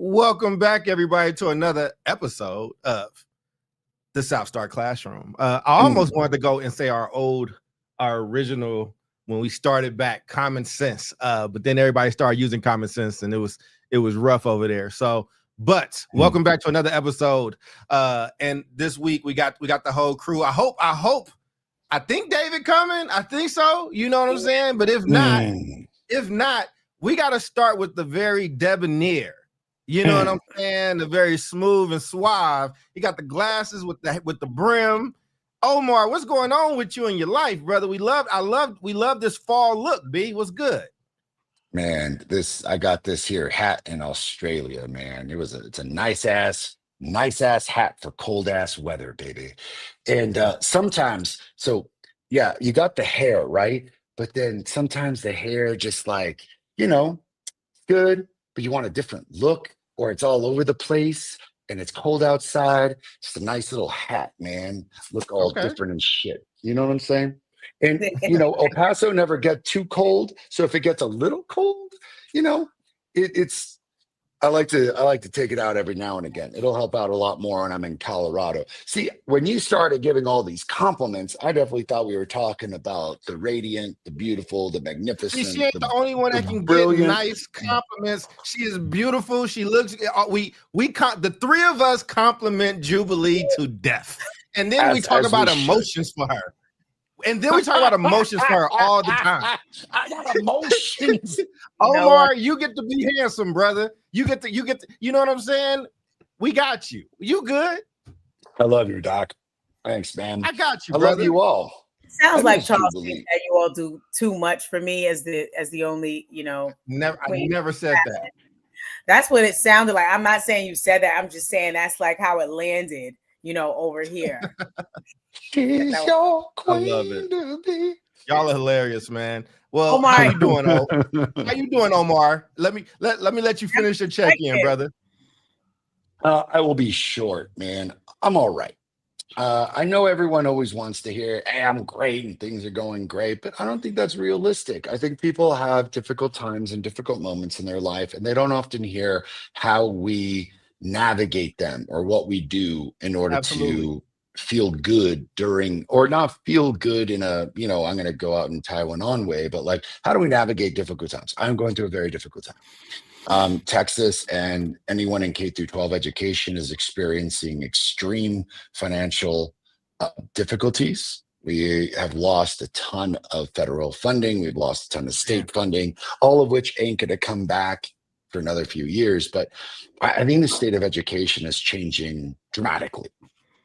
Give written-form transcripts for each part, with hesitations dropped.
Welcome back, everybody, to another episode of the South Star Classroom. I almost wanted to go and say our original, when we started back, common sense. But then everybody started using common sense, and it was rough over there. But welcome back to another episode. And this week we got the whole crew. I think David coming. I think so. You know what I'm saying? But if not, we got to start with the very debonair. You know what I'm saying? The very smooth and suave. You got the glasses with the brim. Omar, what's going on with you in your life, brother? We love this fall look, B. What's good? Man, I got this here hat in Australia, man. It's a nice ass hat for cold ass weather, baby. And sometimes, you got the hair, right? But then sometimes the hair just like, good, but you want a different look, or it's all over the place and it's cold outside. Just a nice little hat, man. Look all different and shit. You know what I'm saying? And El Paso never get too cold. So if it gets a little cold, it's I like to take it out every now and again. It'll help out a lot more when I'm in Colorado. See, when you started giving all these compliments, I definitely thought we were talking about the radiant, the beautiful, the magnificent. She ain't the only one that can get nice compliments. She is beautiful. She looks. The three of us compliment Jubilee to death, and then we talk about emotions for her. And then we talk about emotions for her all the time. I got emotions. Omar, you get to be handsome, brother. You get to, you know what I'm saying? We got you. You good? I love you, Doc. Thanks, man. I got you, brother. I love you all. Sounds like Charles thinks that you all do too much for me as the only, I never said that. That's what it sounded like. I'm not saying you said that. I'm just saying that's like how it landed, over here. She's your queen. I love it. Y'all are hilarious, man. Well, Omar, how you doing, How you doing, Omar? Let me let you finish your check-in, brother. I will be short, man. I'm all right. I know everyone always wants to hear, hey, I'm great and things are going great, but I don't think that's realistic. I think people have difficult times and difficult moments in their life, and they don't often hear how we navigate them or what we do in order to feel good during, or not feel good in a, I'm going to go out and tie one on way, but like, how do we navigate difficult times? I'm going through a very difficult time. Texas and anyone in K through 12 education is experiencing extreme financial difficulties. We have lost a ton of federal funding. We've lost a ton of state funding, all of which ain't going to come back for another few years. But I think the state of education is changing dramatically.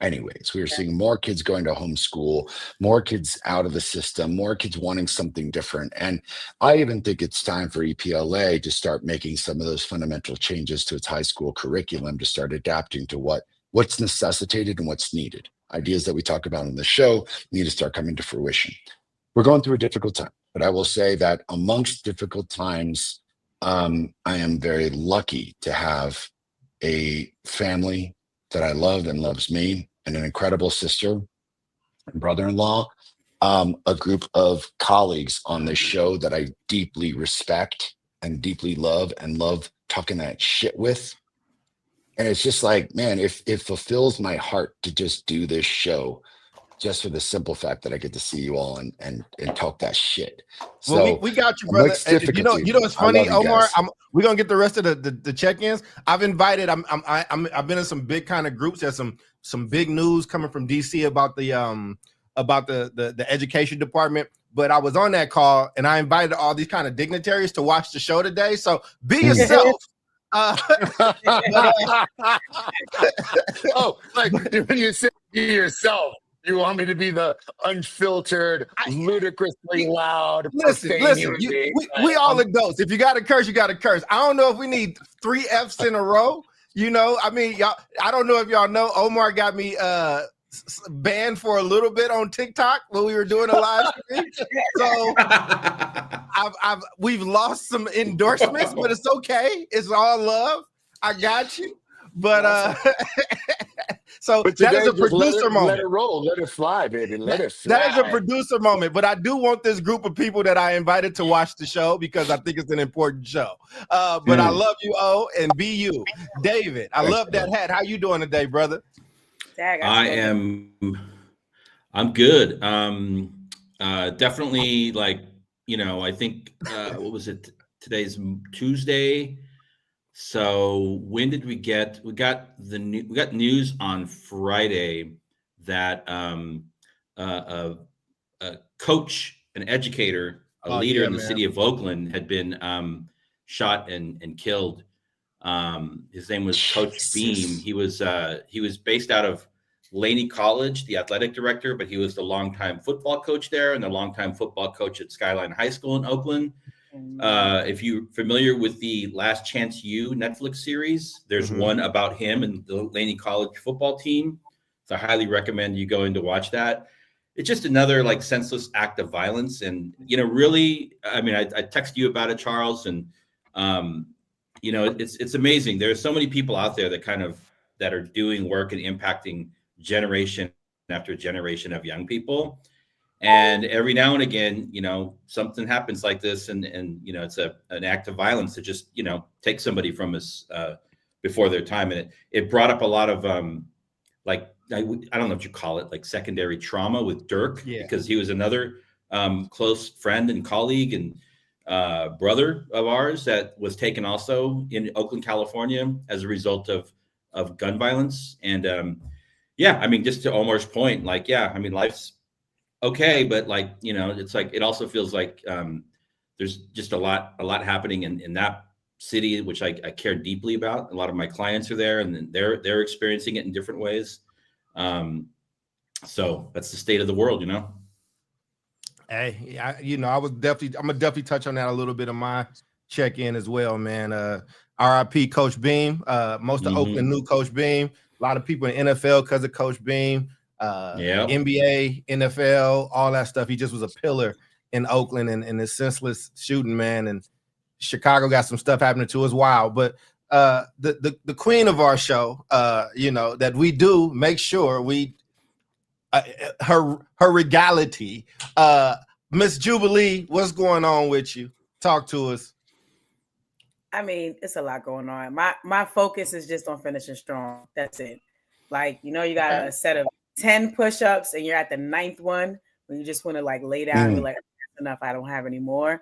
Anyways, we are seeing more kids going to homeschool, more kids out of the system, more kids wanting something different. And I even think it's time for EPLA to start making some of those fundamental changes to its high school curriculum, to start adapting to what's necessitated and what's needed. Ideas that we talk about on the show need to start coming to fruition. We're going through a difficult time, but I will say that amongst difficult times, I am very lucky to have a family that I love and loves me, and an incredible sister and brother-in-law, a group of colleagues on this show that I deeply respect and deeply love talking that shit with. And it's just like, man, it fulfills my heart to just do this show just for the simple fact that I get to see you all and talk that shit. So well, we got you, brother. You know what's funny, Omar? We're gonna get the rest of the check-ins. I've invited. I've been in some big kind of groups. There's some big news coming from DC about the education department. But I was on that call and I invited all these kind of dignitaries to watch the show today. So be yourself. Like when you say be yourself. You want me to be the unfiltered, ludicrously loud? Listen. We all adults. If you got to curse, you got to curse. I don't know if we need 3 Fs in a row. I mean, y'all. I don't know if y'all know. Omar got me banned for a little bit on TikTok when we were doing a live stream. So we've lost some endorsements, but it's okay. It's all love. I got you. But so But that is today, a just producer let moment. it roll, let it fly, baby, let it fly. That is a producer moment, but I do want this group of people that I invited to watch the show because I think it's an important show. But I love you, O, and be you. David, I love that hat. How you doing today, brother? I'm good. Definitely, like, I think what was it? Today's Tuesday. So when did we got news on Friday that a coach, an educator, a leader in the city of Oakland had been shot and killed. His name was Coach Beam. He was based out of Laney College, the athletic director, but he was the longtime football coach there and the longtime football coach at Skyline High School in Oakland. If you're familiar with the Last Chance U Netflix series, there's one about him and the Laney College football team. So I highly recommend you going to watch that. It's just another like senseless act of violence. And, really, I mean, I text you about it, Charles, and, it's amazing. There's so many people out there that are doing work and impacting generation after generation of young people. And every now and again, something happens like this, and it's an act of violence to just take somebody from us before their time, and it brought up a lot of I don't know what you call it, like secondary trauma with Dirk, because he was another close friend and colleague and brother of ours that was taken also in Oakland, California, as a result of gun violence. And I mean, just to Omar's point, life's okay, but it's like it also feels like there's just a lot happening in that city, which I care deeply about. A lot of my clients are there, and they're experiencing it in different ways. So that's the state of the world, Hey, I'm gonna definitely touch on that a little bit of my check-in as well, man. RIP Coach Beam. Most of Oakland knew Coach Beam. A lot of people in NFL because of Coach Beam. NBA, NFL, all that stuff. He just was a pillar in Oakland and this senseless shooting, man. And Chicago got some stuff happening to us. Wow. But the queen of our show, that we do make sure we her regality. Miss Jubilee, what's going on with you? Talk to us. I mean, it's a lot going on. My focus is just on finishing strong. That's it. Like, you got a set of 10 push-ups and you're at the 9th one when you just want to like lay down. You're like, that's enough. I don't have any more.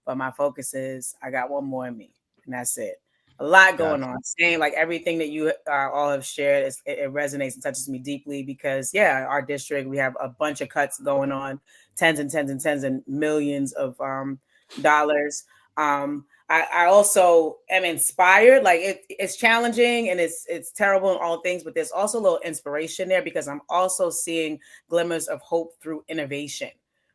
But my focus is I got one more in me, and that's it. A lot going on. Same, like everything that you all have shared, it resonates and touches me deeply because, our district, we have a bunch of cuts going on, tens and millions of dollars. I also am inspired. Like it's challenging and it's terrible in all things, but there's also a little inspiration there because I'm also seeing glimmers of hope through innovation.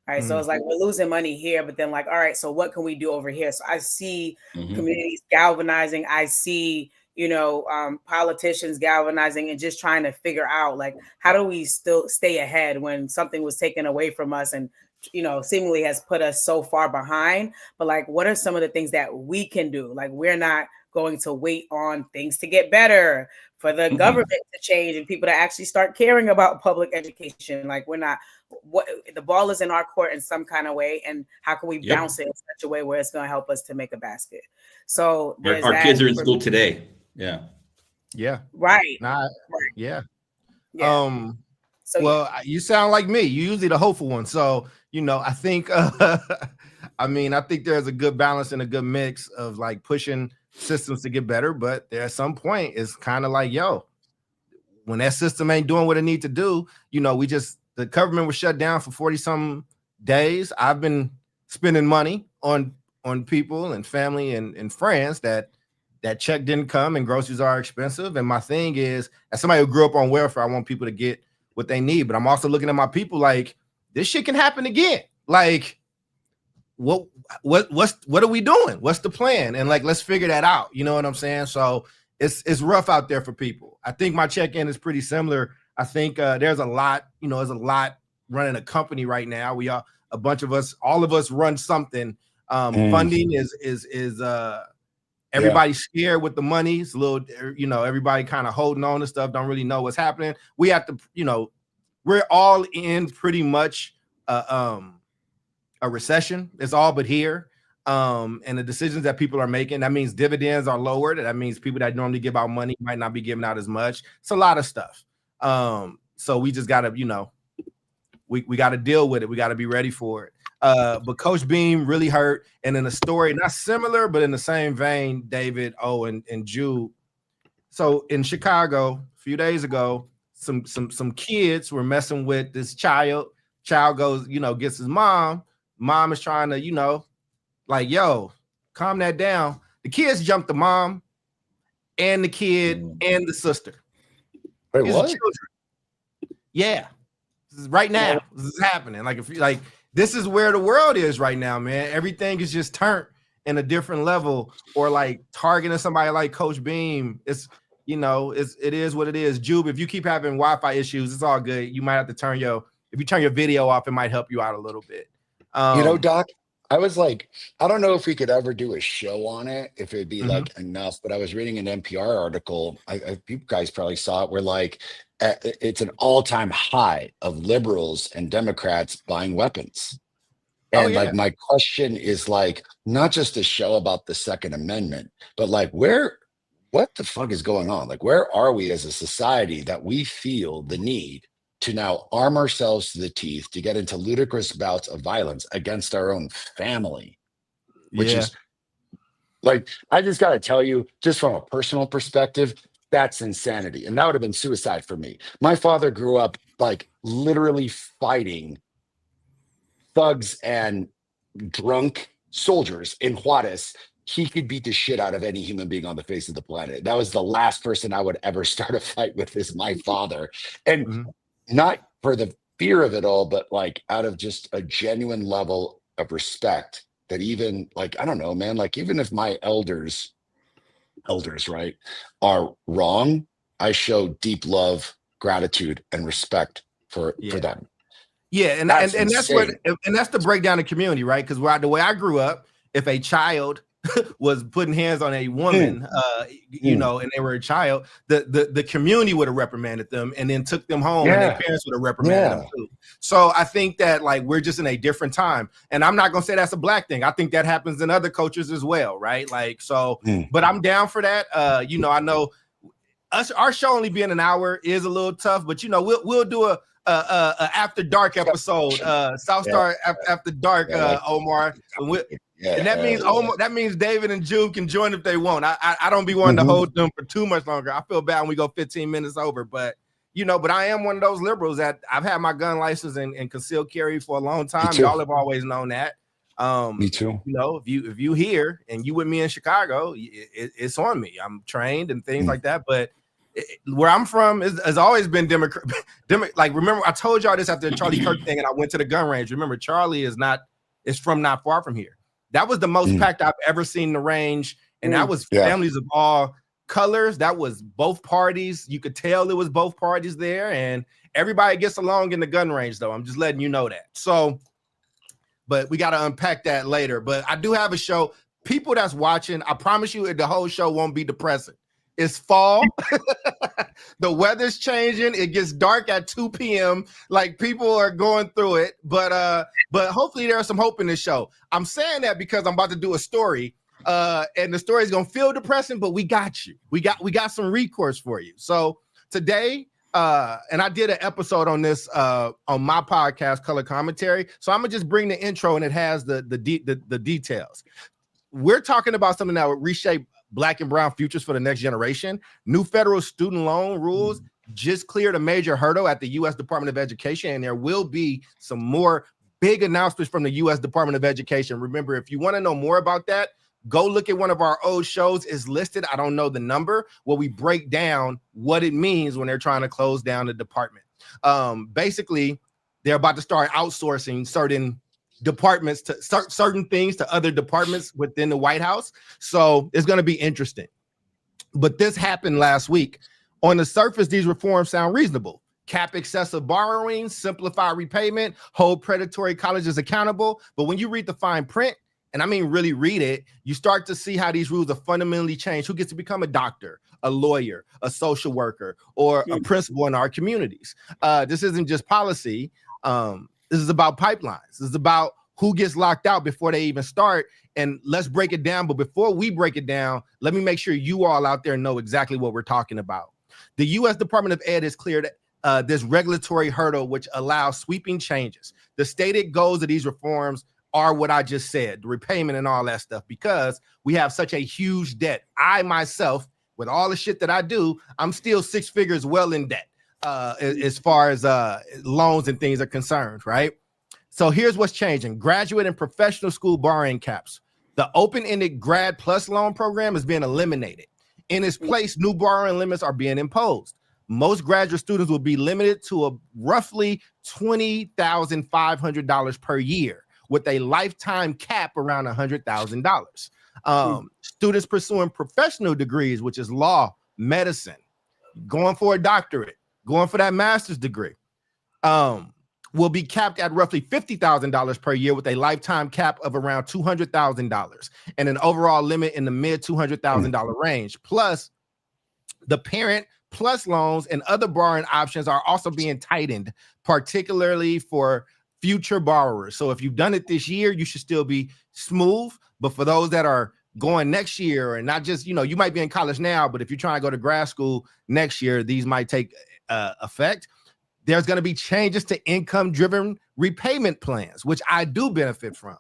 Right. So it's like we're losing money here, but then like, all right, so what can we do over here? So I see communities galvanizing. I see, politicians galvanizing and just trying to figure out like, how do we still stay ahead when something was taken away from us and, seemingly has put us so far behind. But like, what are some of the things that we can do? Like, we're not going to wait on things to get better for the government to change and people to actually start caring about public education. Like the ball is in our court in some kind of way. And how can we bounce it in such a way where it's going to help us to make a basket? So our kids are in school today. Yeah. Yeah. Right. Yeah. So, well, you sound like me. You're usually the hopeful one. So, I think, I think there's a good balance and a good mix of like pushing systems to get better. But at some point, it's kind of like, when that system ain't doing what it needs to do, the government was shut down for 40 some days. I've been spending money on people and family and friends that check didn't come and groceries are expensive. And my thing is, as somebody who grew up on welfare, I want people to get what they need. But I'm also looking at my people like, this shit can happen again. Like, what are we doing? What's the plan? And like, let's figure that out. You know what I'm saying? So it's rough out there for people. I think my check-in is pretty similar. I think there's a lot running a company right now. We are all of us run something. Funding is Everybody's scared with the money. It's a little, everybody kind of holding on to stuff, don't really know what's happening. We have to, we're all in pretty much a recession. It's all but here. And the decisions that people are making, that means dividends are lowered. That means people that normally give out money might not be giving out as much. It's a lot of stuff. So we just gotta, we got to deal with it. We got to be ready for it. But Coach Beam really hurt. And in a story, not similar, but in the same vein, David, and Jude. So in Chicago, a few days ago, some kids were messing with this child. Child goes, gets his mom. Mom is trying to, yo, calm that down. The kids jumped the mom and the kid and the sister. Wait, These what? are children. Yeah. This is right now. This is happening. This is where the world is right now, man. Everything is just turned in a different level, or like targeting somebody like Coach Beam. It's, it is what it is. Jube, if you keep having Wi-Fi issues, it's all good. You might have to if you turn your video off, it might help you out a little bit. Doc, I was like, I don't know if we could ever do a show on it, if it'd be like enough, but I was reading an NPR article. You guys probably saw it, where like it's an all-time high of liberals and Democrats buying weapons. And like, my question is like, not just a show about the Second Amendment, but like what the fuck is going on? Like, where are we as a society that we feel the need to now arm ourselves to the teeth to get into ludicrous bouts of violence against our own family, which is like, I just got to tell you, just from a personal perspective, that's insanity. And that would have been suicide for me. My father grew up like literally fighting thugs and drunk soldiers in Juarez. He could beat the shit out of any human being on the face of the planet. That was the last person I would ever start a fight with, is my father. And not for the fear of it all, but like out of just a genuine level of respect, that even like, I don't know, man, like even if my elders, right, are wrong, I show deep love, gratitude, and respect for them. Yeah, and that's the breakdown of community, right? Because the way I grew up, if a child was putting hands on a woman, and they were a child, the community would have reprimanded them and then took them home, and their parents would have reprimanded them too. So I think that like we're just in a different time, and I'm not gonna say that's a black thing. I think that happens in other cultures as well, right? Like but I'm down for that. I know our show only being an hour is a little tough, but we'll do a after dark episode, South Star after dark, Omar. And that means David and Jude can join if they want. I don't be wanting to hold them for too much longer. I feel bad when we go 15 minutes over, but I am one of those liberals that I've had my gun license and concealed carry for a long time. Y'all have always known that. Me too. If you here and you with me in Chicago, it's on me. I'm trained and things like that. But where I'm from has always been Democrat. Like, remember, I told y'all this after the Charlie Kirk thing, and I went to the gun range. Remember, Charlie is from not far from here. That was the most packed I've ever seen the range, and that was families of all colors. That was both parties. You could tell it was both parties there, and everybody gets along in the gun range, though. I'm just letting you know that. So, but we got to unpack that later. But I do have a show. People that's watching, I promise you, the whole show won't be depressing. It's fall. The weather's changing. It gets dark at 2 p.m. Like, people are going through it, but hopefully there's some hope in this show. I'm saying that because I'm about to do a story, and the story is gonna feel depressing, but we got you. We got some recourse for you. So today, and I did an episode on this on my podcast, Color Commentary. So I'm gonna just bring the intro, and it has the details. We're talking about something that would reshape Black and brown futures for the next generation. New federal student loan rules just cleared a major hurdle at the U.S. Department of Education, and there will be some more big announcements from the U.S. Department of Education. Remember, if you want to know more about that, go look at one of our old shows. It's listed. I don't know the number, where we break down what it means when they're trying to close down the department. Basically, they're about to start outsourcing certain departments to certain things to other departments within the White House. So it's going to be interesting. But this happened last week. On the surface, these reforms sound reasonable. Cap excessive borrowing, simplify repayment, hold predatory colleges accountable. But when you read the fine print, and I mean really read it, you start to see how these rules have fundamentally changed who gets to become a doctor, a lawyer, a social worker, or a principal in our communities. This isn't just policy. This is about pipelines. This is about who gets locked out before they even start. And let's break it down. But before we break it down, let me make sure you all out there know exactly what we're talking about. The U.S. Department of Ed has cleared this regulatory hurdle, which allows sweeping changes. The stated goals of these reforms are what I just said, the repayment and all that stuff, because we have such a huge debt. I myself, with all the shit that I do, I'm still 6 figures well in debt as far as loans and things are concerned, right? So here's what's changing. Graduate and professional school borrowing caps. The open-ended grad plus loan program is being eliminated. In its place, new borrowing limits are being imposed. Most graduate students will be limited to a roughly $20,500 per year with a lifetime cap around $100,000. Students pursuing professional degrees, which is law, medicine, going for a doctorate, going for that master's degree, will be capped at roughly $50,000 per year with a lifetime cap of around $200,000 and an overall limit in the mid $200,000 range. Plus, the parent plus loans and other borrowing options are also being tightened, particularly for future borrowers. So if you've done it this year, you should still be smooth. But for those that are going next year, and not just, you might be in college now, but if you're trying to go to grad school next year, these might take effect. There's going to be changes to income-driven repayment plans, which I do benefit from.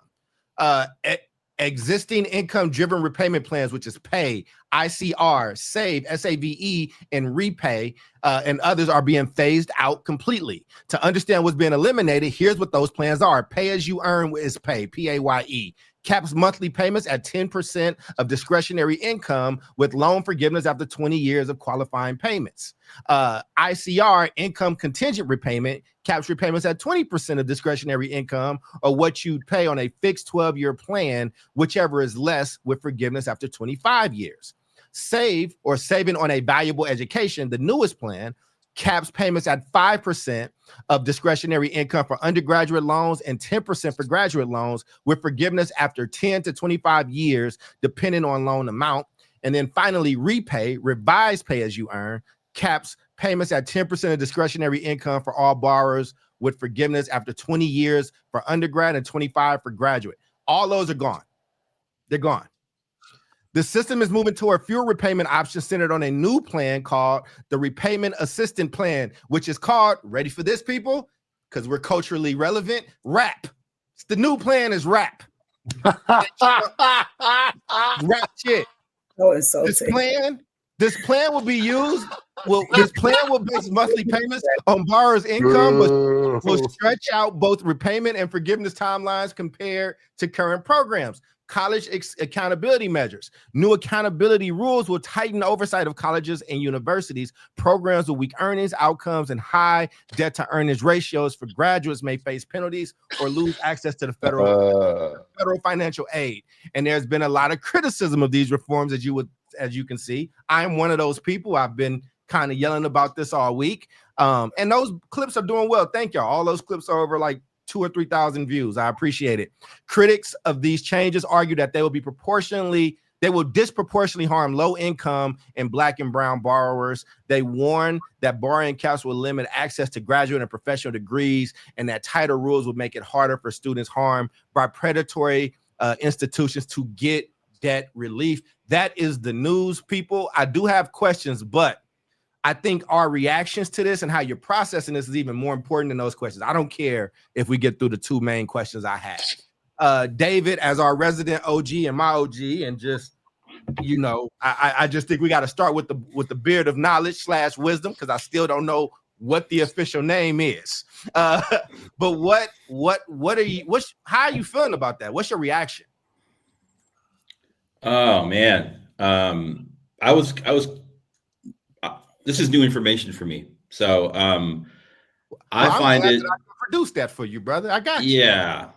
Existing income-driven repayment plans, which is Pay, ICR, Save, SAVE, and Repay, and others are being phased out completely. To understand what's being eliminated, here's what those plans are. Pay as you earn is Pay, PAYE. Caps monthly payments at 10% of discretionary income with loan forgiveness after 20 years of qualifying payments. ICR, income contingent repayment, caps repayments at 20% of discretionary income or what you'd pay on a fixed 12-year plan, whichever is less, with forgiveness after 25 years. Save, or saving on a valuable education, the newest plan, caps payments at 5% of discretionary income for undergraduate loans and 10% for graduate loans, with forgiveness after 10 to 25 years, depending on loan amount. And then finally, Repay, revised Pay as you earn, caps payments at 10% of discretionary income for all borrowers, with forgiveness after 20 years for undergrad and 25 for graduate. All those are gone. They're gone. The system is moving toward fewer repayment options centered on a new plan called the Repayment Assistant Plan, which is called, ready for this, people? Because we're culturally relevant, RAP. The new plan is RAP. RAP shit. Oh, it's so sick. This plan will be used. This plan will base monthly payments on borrowers' income, but will stretch out both repayment and forgiveness timelines compared to current programs. College accountability measures. New accountability rules will tighten oversight of colleges and universities. Programs with weak earnings outcomes and high debt to earnings ratios for graduates may face penalties or lose access to the federal financial aid. And there's been a lot of criticism of these reforms, as you can see. I'm one of those people. I've been kind of yelling about this all week. And those clips are doing well. Thank y'all. All those clips are over like 2,000 or 3,000 views. I appreciate it. Critics of these changes argue that they will disproportionately harm low income and Black and brown borrowers. They warn that borrowing caps will limit access to graduate and professional degrees, and that tighter rules will make it harder for students harmed by predatory institutions to get debt relief. That is the news, people. I do have questions, but I think our reactions to this and how you're processing this is even more important than those questions. I don't care if we get through the two main questions I had. David, as our resident OG and my OG, and just, I just think we got to start with the beard of knowledge / wisdom, because I still don't know what the official name is. But how are you feeling about that? What's your reaction? Oh man, I was. This is new information for me, so I find it. I produced that for you, brother. I got you. Yeah,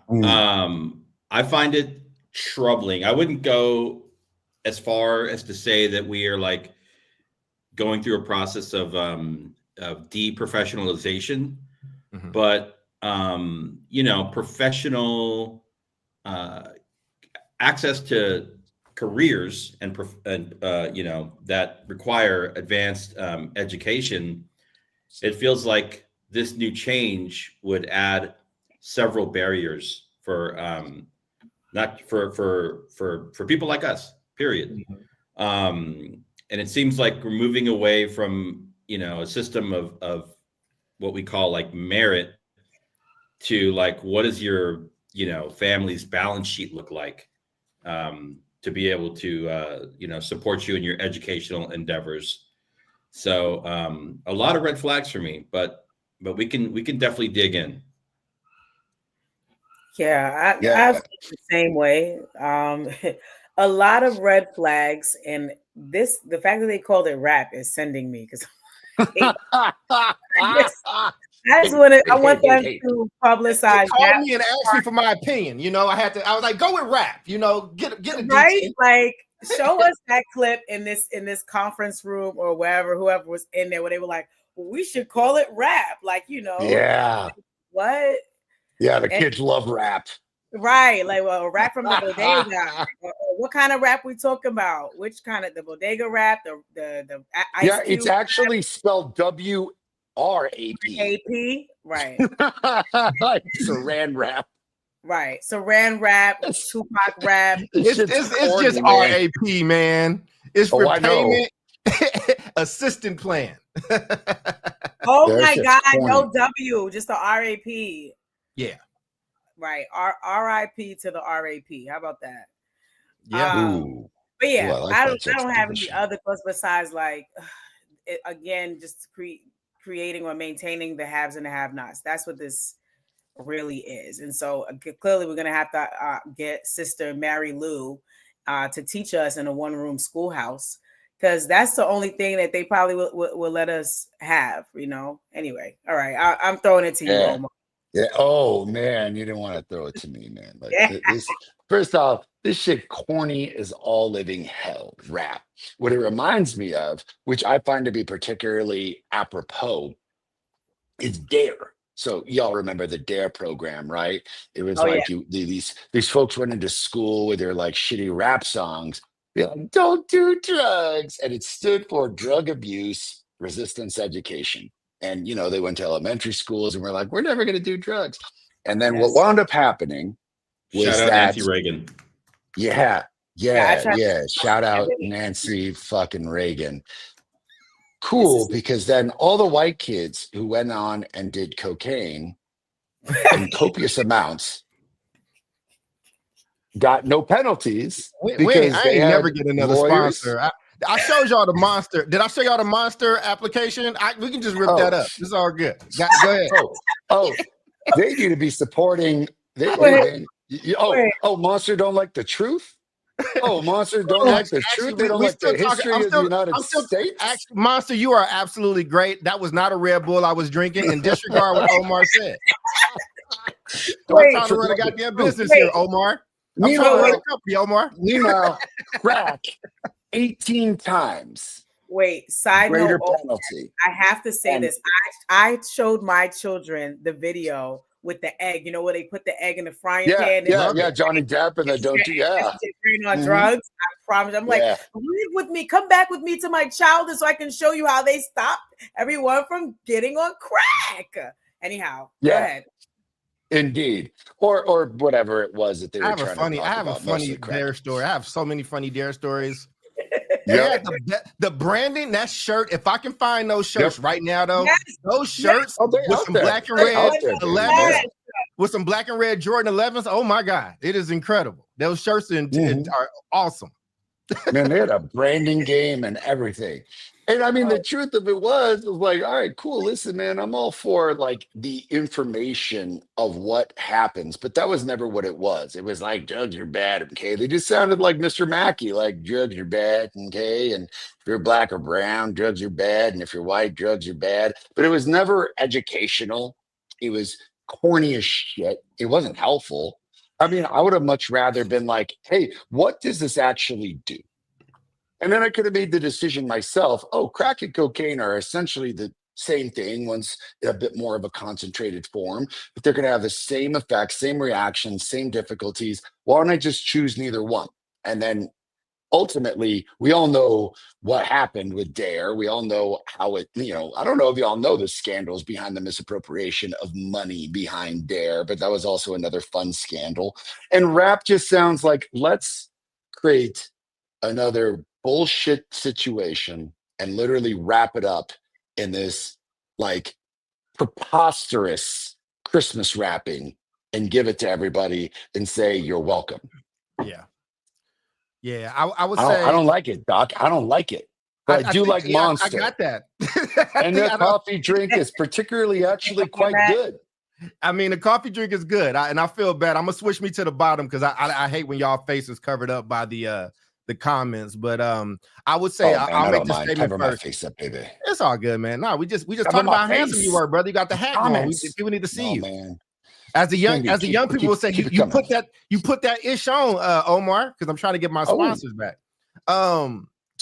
I find it troubling. I wouldn't go as far as to say that we are like going through a process of deprofessionalization, but professional access to careers and you know, that require advanced education, it feels like this new change would add several barriers for not for people like us, period. And it seems like we're moving away from, you know, a system of what we call like merit to like, what does your, you know, family's balance sheet look like, to be able to you know, support you in your educational endeavors. So a lot of red flags for me, but we can definitely dig in. Yeah, I feel the same way. A lot of red flags, and the fact that they called it rap is sending me because I want them to publicize. Call me and ask me for my opinion. You know, I was like, go with rap. You know, get a right. detail. Like, show us that clip in this conference room or wherever, whoever was in there, where they were like, well, we should call it rap. Like, you know, Yeah. What? Yeah, the kids love rap. Right, like, well, rap from the bodega. What kind of rap we talking about? Which kind of, the bodega rap? The Ice Yeah, Cube it's actually spelled W-R-A-P. AP, right? Saran wrap. Right, Saran rap, Tupac rap. It's just RAP, man. It's repayment assistant plan. Oh my God, no W, just the RAP. Yeah. Right. RIP to the RAP. How about that? Yeah. But yeah, Ooh, I don't have any other thoughts besides like again, just creating or maintaining the haves and the have-nots. That's what this really is. And so clearly we're gonna have to get Sister Mary Lou to teach us in a one-room schoolhouse, because that's the only thing that they probably will let us have, you know. Anyway, all right, I'm throwing it to you, Omar. Yeah. Oh man, you didn't want to throw it to me, man. Like this. First off, this shit corny as all living hell. Rap. What it reminds me of, which I find to be particularly apropos, is Dare. So y'all remember the Dare program, right? It was these folks went into school with their like shitty rap songs. Be like, don't do drugs, and it stood for drug abuse resistance education. And, you know, they went to elementary schools and were like, we're never going to do drugs. And then what wound up happening was Shout out Nancy Reagan. Yeah. Shout out Nancy fucking Reagan. Cool, because then all the white kids who went on and did cocaine in copious amounts got no penalties. Wait, I ain't never get another sponsor. I showed y'all the monster. Did I show y'all the monster application? We can just rip that up. It's all good. Go ahead. They need to be supporting. Monster don't like the truth. Oh, Monster don't like the truth. They don't like the history of the United States. Monster, you are absolutely great. That was not a Red Bull I was drinking, and disregard what Omar said. I'm trying to run a goddamn business here, Omar. I'm trying to run a company, Omar. Meanwhile, crack 18 times. Wait, side note, penalty. I have to say this. I showed my children the video with the egg, you know, where they put the egg in the frying pan. Yeah, Johnny Depp and the don't do on drugs. I promise. I'm like, leave with me, come back with me to my childhood so I can show you how they stopped everyone from getting on crack. Anyhow, go ahead. Indeed, or whatever it was that they were trying to talk about. I have a funny Dare story. I have so many funny Dare stories. Yeah, the branding, that shirt. If I can find those shirts right now, though, those shirts with some black and red 11s, with some black and red Jordan 11s. Oh my God, it is incredible. Those shirts are awesome. Man, they had a branding game and everything. And I mean, the truth of it was like, all right, cool. Listen, man, I'm all for like the information of what happens, but that was never what it was. It was like, drugs are bad, okay? They just sounded like Mr. Mackey, like drugs are bad, okay? And if you're black or brown, drugs are bad. And if you're white, drugs are bad. But it was never educational. It was corny as shit. It wasn't helpful. I mean, I would have much rather been like, hey, what does this actually do? And then I could have made the decision myself. Oh, crack and cocaine are essentially the same thing. One's a bit more of a concentrated form, but they're going to have the same effects, same reactions, same difficulties. Why don't I just choose neither one? And then ultimately, we all know what happened with Dare. We all know how it, I don't know if you all know the scandals behind the misappropriation of money behind Dare, but that was also another fun scandal. And rap just sounds like, let's create another bullshit situation and literally wrap it up in this like preposterous Christmas wrapping and give it to everybody and say, you're welcome. Yeah. Yeah, I would I say don't like it, Doc. I don't like it. But I do like Monster. I got that. And the coffee drink is particularly actually quite good. I mean, the coffee drink is good. And I feel bad. I'm gonna switch me to the bottom because I hate when y'all face is covered up by the comments. But I would say I'll make the statement Cover first. my face up, baby. It's all good, man. No, we just talking my about how face. handsome you were, brother. You got the hat on. People need to see you. Man. As the young people will say, you put that ish on, Omar, because I'm trying to get my sponsors back.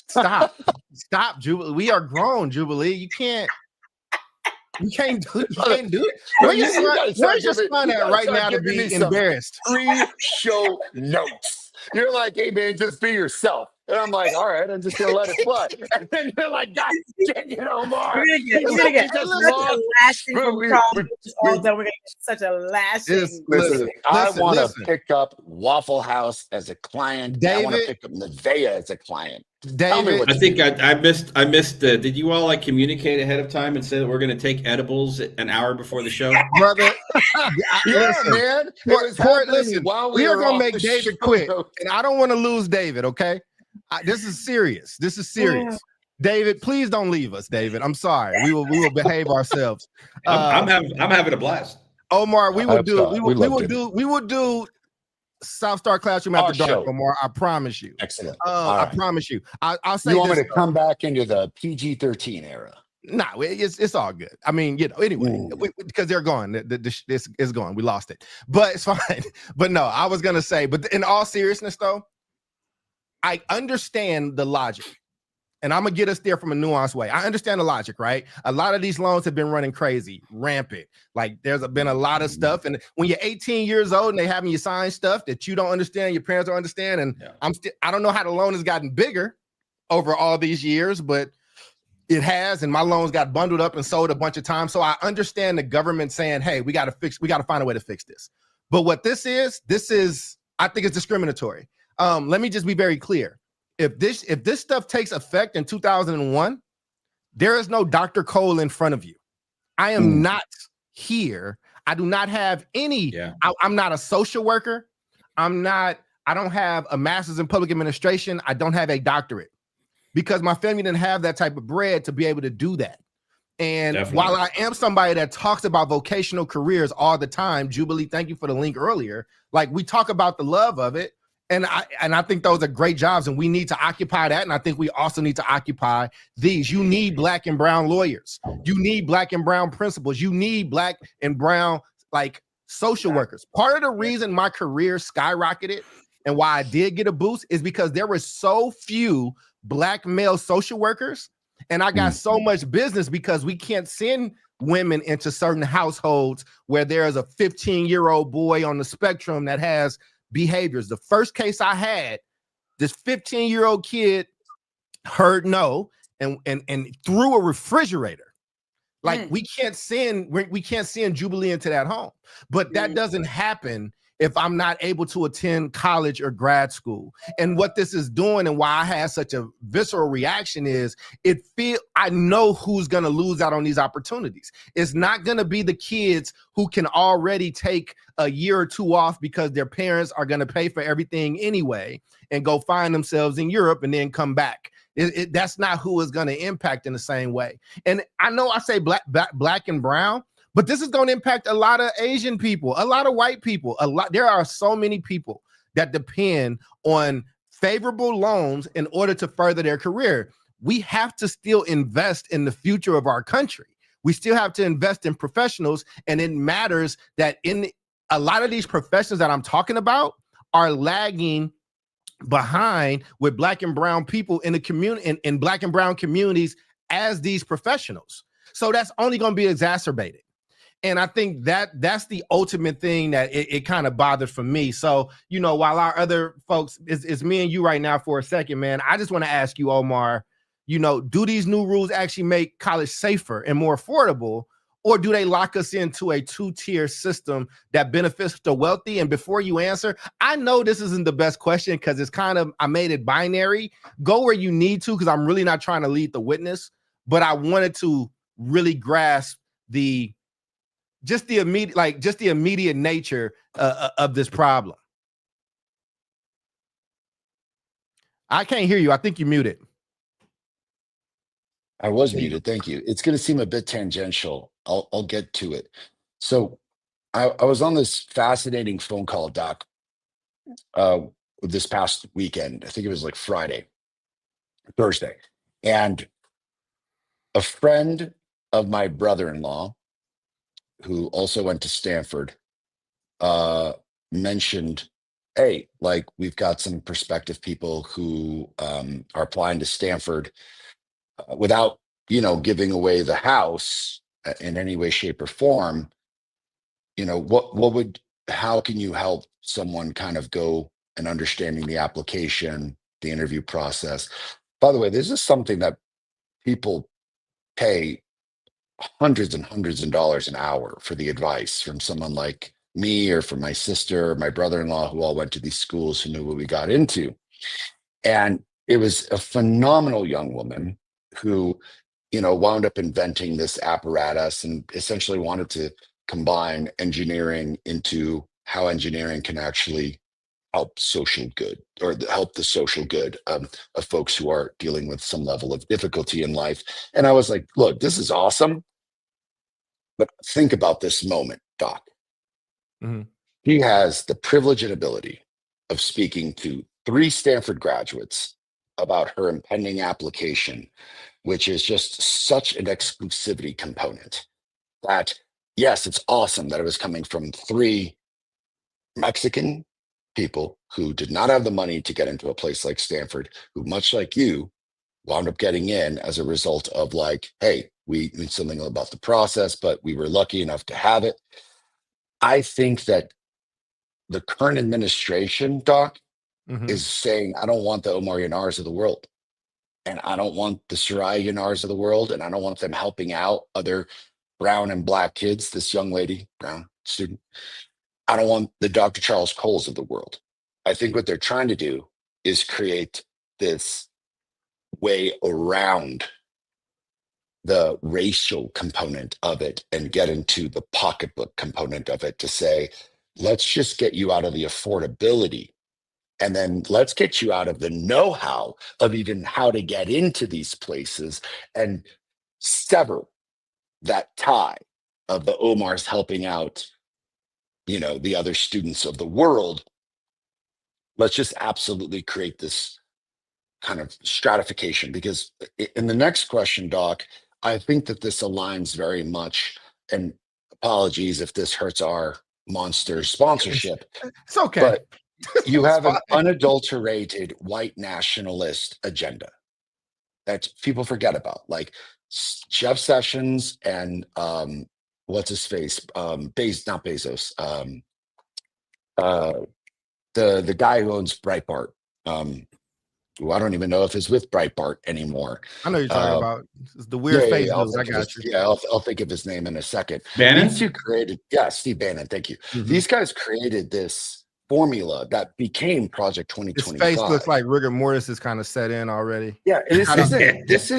Stop, Jubilee. We are grown, Jubilee. You can't do it. Where's your son at right now to be embarrassed? Pre-show notes. You're like, hey man, just be yourself. And I'm like, all right, I'm just gonna let it fly. And then you're like, God dang it, Omar. We're gonna get such a lashing from Charles. We're gonna get such a lashing. Listen, I want to pick up Waffle House as a client. David, I want to pick up Nevaeh as a client. David, I think I missed. Did you all like communicate ahead of time and say that we're going to take edibles an hour before the show, brother? Listen, man. Listen, we are going to make David quit, and I don't want to lose David. Okay, this is serious. David, please don't leave us, David. I'm sorry. We will behave ourselves. I'm having a blast. Omar, we will do South Star Classroom after dark, Omar. I promise you. Excellent. I promise you. I'll say you want this, me to come back into the PG-13 era? No, it's all good. I mean, anyway, because they're gone. This is gone. We lost it, but it's fine. But no, I was gonna say, but in all seriousness, though, I understand the logic. And I'm going to get us there from a nuanced way. I understand the logic, right? A lot of these loans have been running crazy, rampant. Like there's been a lot of stuff. And when you're 18 years old and they having you sign stuff that you don't understand, your parents don't understand. And I don't know how the loan has gotten bigger over all these years, but it has. And my loans got bundled up and sold a bunch of times. So I understand the government saying, hey, we got to find a way to fix this. But what this is, I think it's discriminatory. Let me just be very clear. If this stuff takes effect in 2001, there is no Dr. Cole in front of you. I am not here. I do not have any. I'm not a social worker. I don't have a master's in public administration. I don't have a doctorate because my family didn't have that type of bread to be able to do that. And while I am somebody that talks about vocational careers all the time, Jubilee, thank you for the link earlier. Like we talk about the love of it. And I think those are great jobs, and we need to occupy that. And I think we also need to occupy these. You need Black and brown lawyers. You need Black and brown principals. You need Black and brown like social workers. Part of the reason my career skyrocketed and why I did get a boost is because there were so few Black male social workers, and I got so much business because we can't send women into certain households where there is a 15-year-old boy on the spectrum that has behaviors. The first case I had, this 15-year-old kid heard no and threw a refrigerator. Like we can't send Jubilee into that home. But that doesn't happen if I'm not able to attend college or grad school. And what this is doing and why I had such a visceral reaction is I know who's going to lose out on these opportunities. It's not going to be the kids who can already take a year or two off because their parents are going to pay for everything anyway and go find themselves in Europe and then come back. That's not who is going to impact in the same way. And I know I say black and brown, but this is going to impact a lot of Asian people, a lot of white people, there are so many people that depend on favorable loans in order to further their career. We have to still invest in the future of our country. We still have to invest in professionals, and it matters that in a lot of these professions that I'm talking about are lagging behind with Black and brown people in the community, in Black and brown communities as these professionals. So that's only going to be exacerbated. And I think that's the ultimate thing that it kind of bothered for me. So, while our other folks, it's me and you right now for a second, man, I just want to ask you, Omar, do these new rules actually make college safer and more affordable? Or do they lock us into a two-tier system that benefits the wealthy? And before you answer, I know this isn't the best question because it's I made it binary. Go where you need to, because I'm really not trying to lead the witness, but I wanted to really grasp the immediate nature of this problem. I can't hear you. I think you're muted. I was muted. Thank you. It's going to seem a bit tangential. I'll get to it. So I was on this fascinating phone call, Doc, this past weekend. I think it was like Thursday. And a friend of my brother-in-law, who also went to Stanford, mentioned, hey, like, we've got some prospective people who are applying to Stanford without, giving away the house in any way, shape, or form. How can you help someone kind of go and understanding the application, the interview process? By the way, this is something that people pay hundreds and hundreds of dollars an hour for the advice from someone like me or from my sister or my brother-in-law, who all went to these schools, who knew what we got into. And it was a phenomenal young woman who, wound up inventing this apparatus and essentially wanted to combine engineering into how engineering can actually help social good, or help the social good of folks who are dealing with some level of difficulty in life. And I was like, look, this is awesome. But think about this moment, Doc. Mm-hmm. He has the privilege and ability of speaking to 3 Stanford graduates about her impending application, which is just such an exclusivity component that, yes, it's awesome that it was coming from 3 Mexican people who did not have the money to get into a place like Stanford, who, much like you, wound up getting in as a result of, like, hey, we knew something about the process, but we were lucky enough to have it. I think that the current administration, Doc, is saying, I don't want the Omar Yanars of the world. And I don't want the Soraya Yanars of the world. And I don't want them helping out other brown and black kids. This young lady, brown student. I don't want the Dr. Charles Coles of the world. I think what they're trying to do is create this way around the racial component of it and get into the pocketbook component of it, to say, let's just get you out of the affordability, and then let's get you out of the know-how of even how to get into these places, and sever that tie of the Omars helping out, the other students of the world. Let's just absolutely create this kind of stratification, because in the next question, Doc, I think that this aligns very much, and apologies if this hurts our monster sponsorship. It's okay. But you have an unadulterated white nationalist agenda that people forget about, like Jeff Sessions and what's his face, not Bezos, the guy who owns Breitbart, who I don't even know if he's with Breitbart anymore. I know you're talking about the weird face news. I got you. Yeah, I'll think of his name in a second. Bannon? These two created, Steve Bannon. Thank you. Mhm. These guys created this formula that became Project 2025. His face looks like rigor mortis is kind of set in already. Yeah, this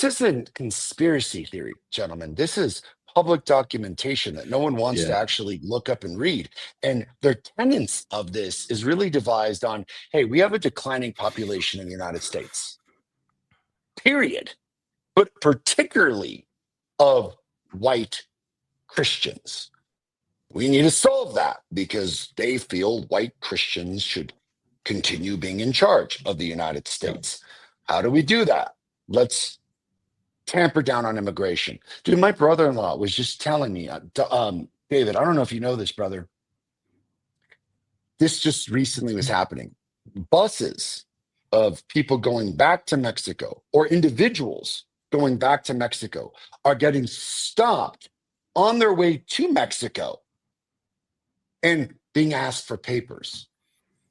isn't conspiracy theory, gentlemen. This is public documentation that no one wants to actually look up and read. And their tenets of this is really devised on, hey, we have a declining population in the United States, period. But particularly of white Christians. We need to solve that because they feel white Christians should continue being in charge of the United States. How do we do that? Let's tamper down on immigration. Dude, my brother-in-law was just telling me, David, I don't know if you know this, brother. This just recently was happening. Buses of people going back to Mexico, or individuals going back to Mexico are getting stopped on their way to Mexico and being asked for papers.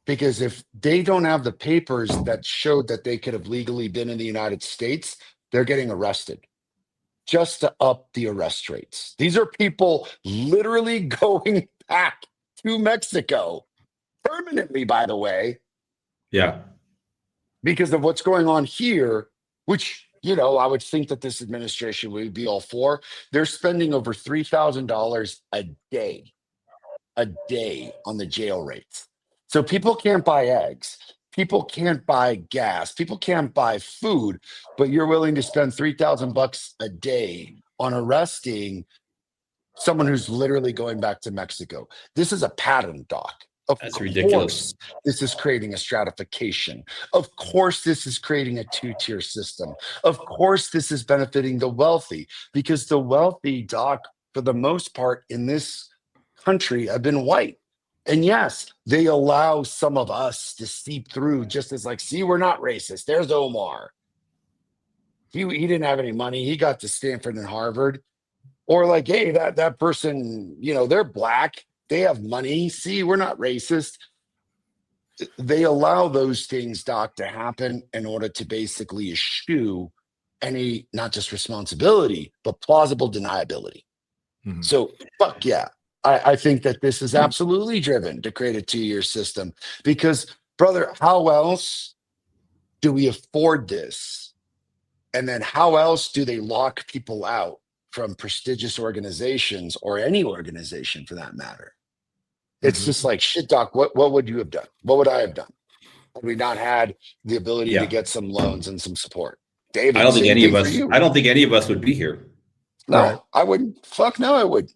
Because if they don't have the papers that showed that they could have legally been in the United States, they're getting arrested just to up the arrest rates. These are people literally going back to Mexico permanently, by the way. Yeah. Because of what's going on here, which, you know, I would think that this administration would be all for. They're spending over $3,000 a day on the jail rates. So people can't buy eggs, people can't buy gas, people can't buy food, but you're willing to spend $3,000 a day on arresting someone who's literally going back to Mexico. This is a pattern, Doc. That's ridiculous. This is creating a stratification. Of course, this is creating a two-tier system. Of course, this is benefiting the wealthy, because the wealthy, Doc, for the most part in this country have been white. And yes, they allow some of us to seep through, just as like, see, we're not racist. There's Omar. He didn't have any money. He got to Stanford and Harvard. Or like, hey, that person, you know, they're black. They have money. See, we're not racist. They allow those things, Doc, to happen in order to basically eschew any, not just responsibility, but plausible deniability. Mhm. So, fuck yeah. I think that this is absolutely driven to create a two-year system, because, brother, how else do we afford this? And then how else do they lock people out from prestigious organizations, or any organization for that matter? It's just like, shit, Doc, what would you have done? What would I have done had we not had the ability to get some loans and some support? David, I don't think same any of thing us. for you. I don't think any of us would be here. No, Right. I wouldn't. Fuck no, I would.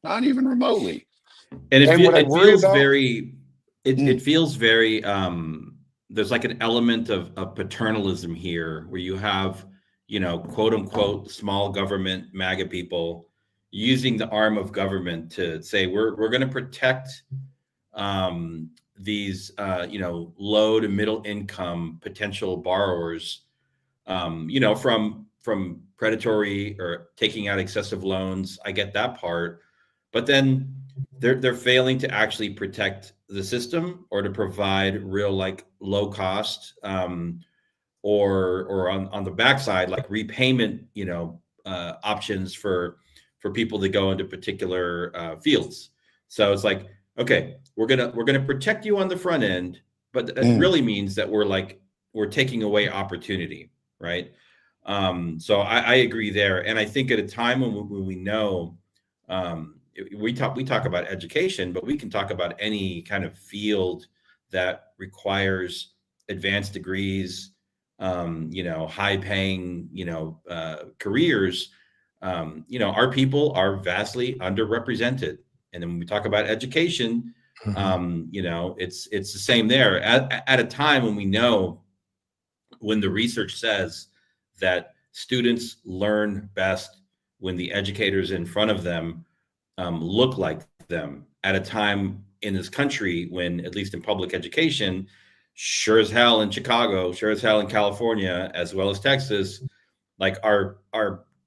Not even remotely. And what I it worry feels about- very. It feels very. There's like an element of paternalism here, where you have, you know, quote unquote, small government MAGA people using the arm of government to say we're going to protect these you know, low to middle income potential borrowers, you know, from predatory or taking out excessive loans. I get that part, but then they're failing to actually protect the system, or to provide real, like, low cost or on the backside, like repayment, you know, options for people to go into particular fields. So it's like, okay, we're gonna protect you on the front end, but it really means that we're taking away opportunity, right? So I agree there, and I think at a time when we know, we talk about education, but we can talk about any kind of field that requires advanced degrees, you know, high paying, you know, careers. You know, our people are vastly underrepresented. And then when we talk about education, you know, it's the same there at a time when we know, when the research says that students learn best when the educators in front of them look like them, at a time in this country when, at least in public education, sure as hell in Chicago, sure as hell in California, as well as Texas, like our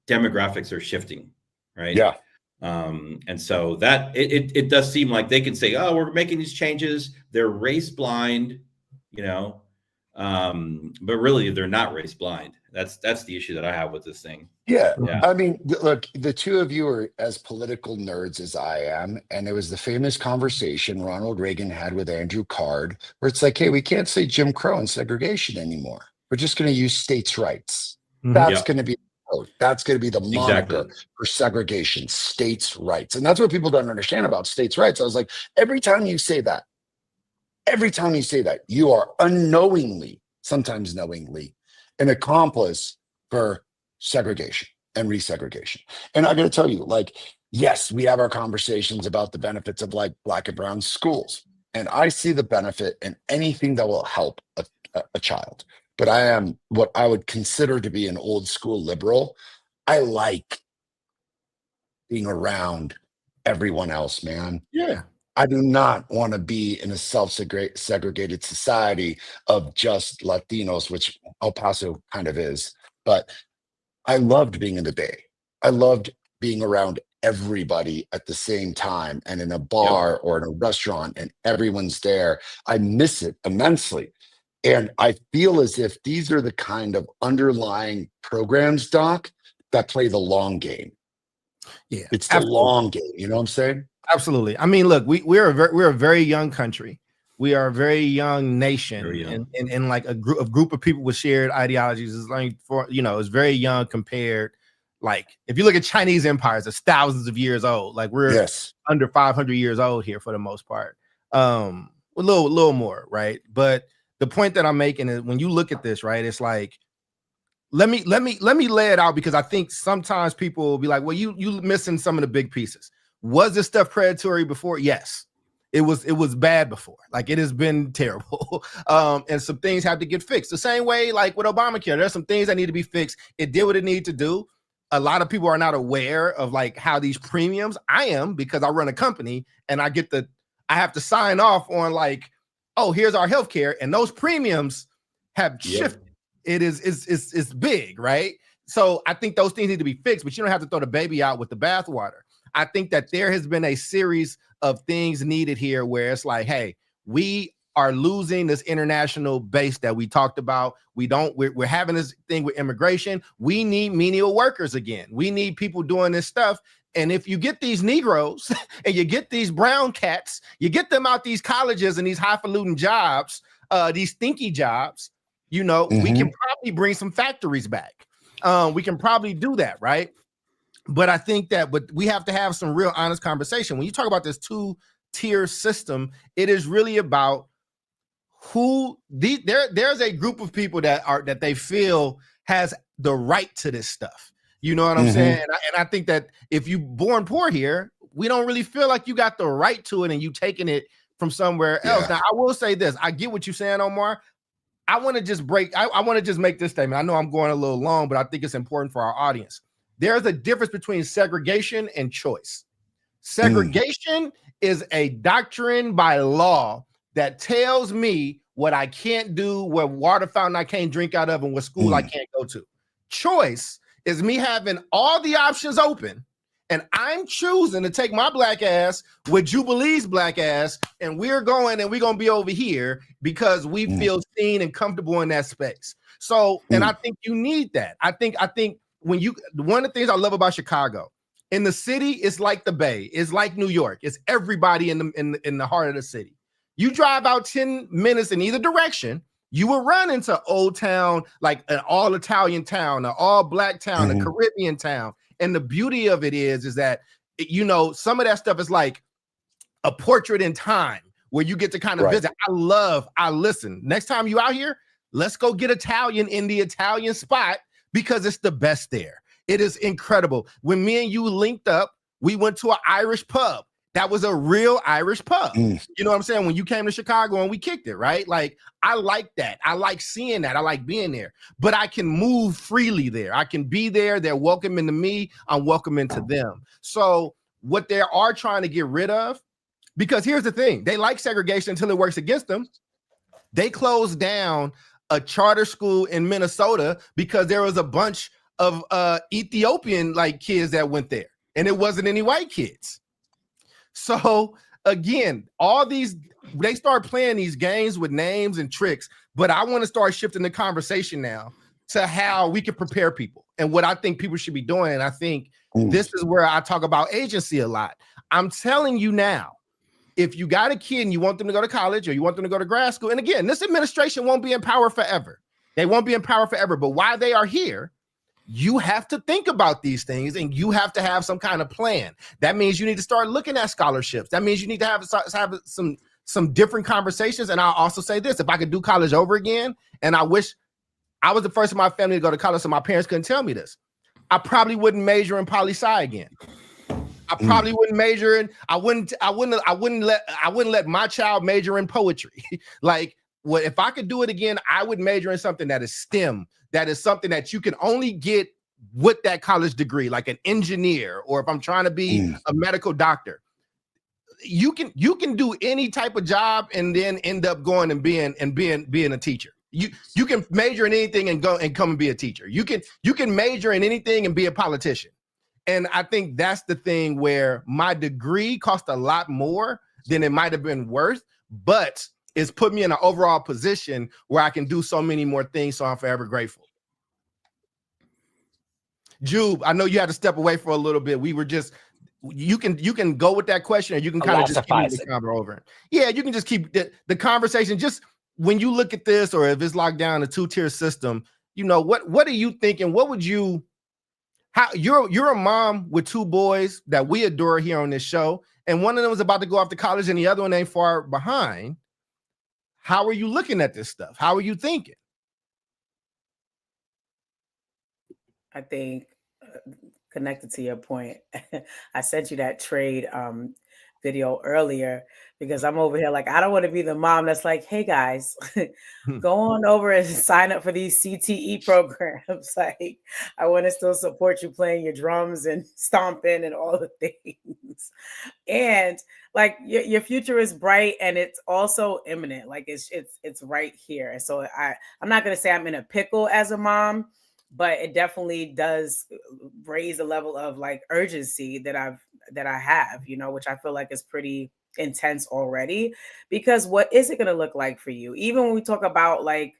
demographics are shifting, right? Yeah. And so that it does seem like they can say, oh, we're making these changes, they're race blind, you know, but really they're not race blind. That's the issue that I have with this thing. Yeah. Yeah. I mean, look, the two of you are as political nerds as I am. And it was the famous conversation Ronald Reagan had with Andrew Card, where it's like, hey, we can't say Jim Crow and segregation anymore. We're just going to use states' rights. That's going to be that's going to be the moniker for segregation, states' rights. And that's what people don't understand about states' rights. I was like, every time you say that, you are unknowingly, sometimes knowingly, an accomplice for segregation and resegregation. And I got to tell you, like, yes, we have our conversations about the benefits of like Black and brown schools. And I see the benefit in anything that will help a child. But I am what I would consider to be an old school liberal. I like being around everyone else, man. Yeah. I do not want to be in a self-segregated society of just Latinos, which El Paso kind of is. But I loved being in the Bay. I loved being around everybody at the same time and in a bar or in a restaurant and everyone's there. I miss it immensely. And I feel as if these are the kind of underlying programs, Doc, that play the long game. Yeah, it's the long game. You know what I'm saying? Absolutely. I mean, look, we're a very young country. We are a very young nation, and like a group of people with shared ideologies is like it's very young compared. Like if you look at Chinese empires, it's thousands of years old. Like we're under 500 years old here for the most part. A little more, right? But the point that I'm making is when you look at this, right, it's like let me lay it out, because I think sometimes people will be like, well, you missing some of the big pieces. Was this stuff predatory before? Yes. It was bad before. Like it has been terrible. And some things have to get fixed. The same way, like with Obamacare, there's some things that need to be fixed. It did what it needed to do. A lot of people are not aware of like how these premiums. I am, because I run a company and I have to sign off on like, oh, here's our healthcare, and those premiums have shifted. It's big, right? So I think those things need to be fixed, but you don't have to throw the baby out with the bathwater. I think that there has been a series of things needed here where it's like, hey, we are losing this international base that we talked about. We're having this thing with immigration. We need menial workers again. We need people doing this stuff. And if you get these Negroes and you get these brown cats, you get them out these colleges and these highfalutin jobs, these stinky jobs, we can probably bring some factories back. We can probably do that, right? But I think that we have to have some real honest conversation. When you talk about this two-tier system, it is really about there's a group of people that they feel has the right to this stuff. You know what I'm saying? And I think that if you born poor here, we don't really feel like you got the right to it and you taking it from somewhere else. Now, I will say this. I get what you're saying, Omar. I want to just make this statement. I know I'm going a little long, but I think it's important for our audience. There's a difference between segregation and choice. Segregation is a doctrine by law that tells me what I can't do, what water fountain I can't drink out of, and what school I can't go to. Choice is me having all the options open, and I'm choosing to take my black ass with Jubilee's black ass, and we're going to be over here because we feel seen and comfortable in that space. So, and I think you need that. I think one of the things I love about Chicago, in the city, it's like the Bay, it's like New York, it's everybody in the heart of the city. You drive out 10 minutes in either direction, you will run into Old Town, like an all Italian town, an all black town, a Caribbean town. And the beauty of it is that, some of that stuff is like a portrait in time where you get to kind of visit. I listen. Next time you out here, let's go get Italian in the Italian spot because it's the best there. It is incredible. When me and you linked up, we went to an Irish pub. That was a real Irish pub. You know what I'm saying? When you came to Chicago and we kicked it, right? Like, I like that. I like seeing that. I like being there. But I can move freely there. I can be there. They're welcoming to me. I'm welcoming to them. So what they are trying to get rid of, because here's the thing. They like segregation until it works against them. They closed down a charter school in Minnesota because there was a bunch of Ethiopian kids that went there. And it wasn't any white kids. So again, they start playing these games with names and tricks, but I want to start shifting the conversation now to how we can prepare people and what I think people should be doing. And I think this is where I talk about agency a lot. I'm telling you now, if you got a kid and you want them to go to college or you want them to go to grad school, and again, this administration won't be in power forever. They won't be in power forever, but while they are here, you have to think about these things and you have to have some kind of plan. That means you need to start looking at scholarships. That means you need to have some different conversations. And I'll also say this, if I could do college over again, and I wish I was the first in my family to go to college so my parents couldn't tell me this, I probably wouldn't major in poli-sci again. I probably wouldn't major in, I wouldn't let my child major in poetry. If I could do it again, I would major in something that is STEM. That is something that you can only get with that college degree, like an engineer, or if I'm trying to be a medical doctor. You can do any type of job and then end up going and being a teacher. You can major in anything and go and come and be a teacher. You can major in anything and be a politician. And I think that's the thing where my degree cost a lot more than it might have been worth, but it's put me in an overall position where I can do so many more things. So I'm forever grateful. Jube, I know you had to step away for a little bit. We were just, you can go with that question, or you can kind of just keep the convo over. Yeah, you can just keep the conversation. Just when you look at this, or if it's locked down a 2-tier system, you know, what are you thinking? What would you, how you're a mom with 2 boys that we adore here on this show, and one of them is about to go off to college and the other one ain't far behind. How are you looking at this stuff? How are you thinking? I think connected to your point, I sent you that trade video earlier because I'm over here like, I don't want to be the mom that's like, hey guys, go on over and sign up for these CTE programs. Like, I want to still support you playing your drums and stomping and all the things. And like your future is bright, and it's also imminent. Like it's right here. And so I'm not gonna say I'm in a pickle as a mom, but it definitely does raise a level of like urgency that I have, you know, which I feel like is pretty intense already. Because what is it going to look like for you? Even when we talk about like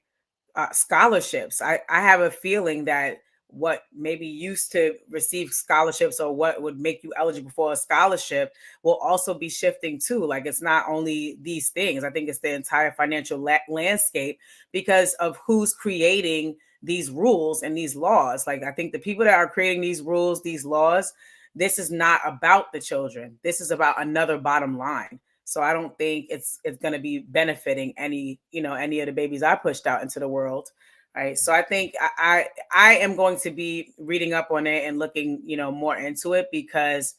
scholarships, I have a feeling that what maybe used to receive scholarships, or what would make you eligible for a scholarship, will also be shifting too. Like, it's not only these things. I think it's the entire financial landscape, because of who's creating these rules and these laws. Like, I think the people that are creating these rules, these laws, this is not about the children. This is about another bottom line. So I don't think it's going to be benefiting any of the babies I pushed out into the world. Right. So I think I am going to be reading up on it and looking, more into it, because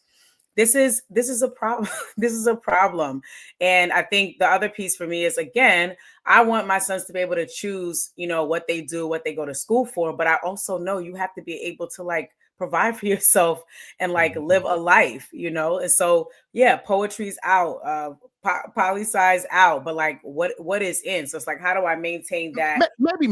this is a problem. This is a problem. And I think the other piece for me is, again, I want my sons to be able to choose, what they do, what they go to school for. But I also know you have to be able to like provide for yourself and like live a life, And so, yeah, poetry's out, poli-sci's out, but like what is in? So it's like, how do I maintain that? Maybe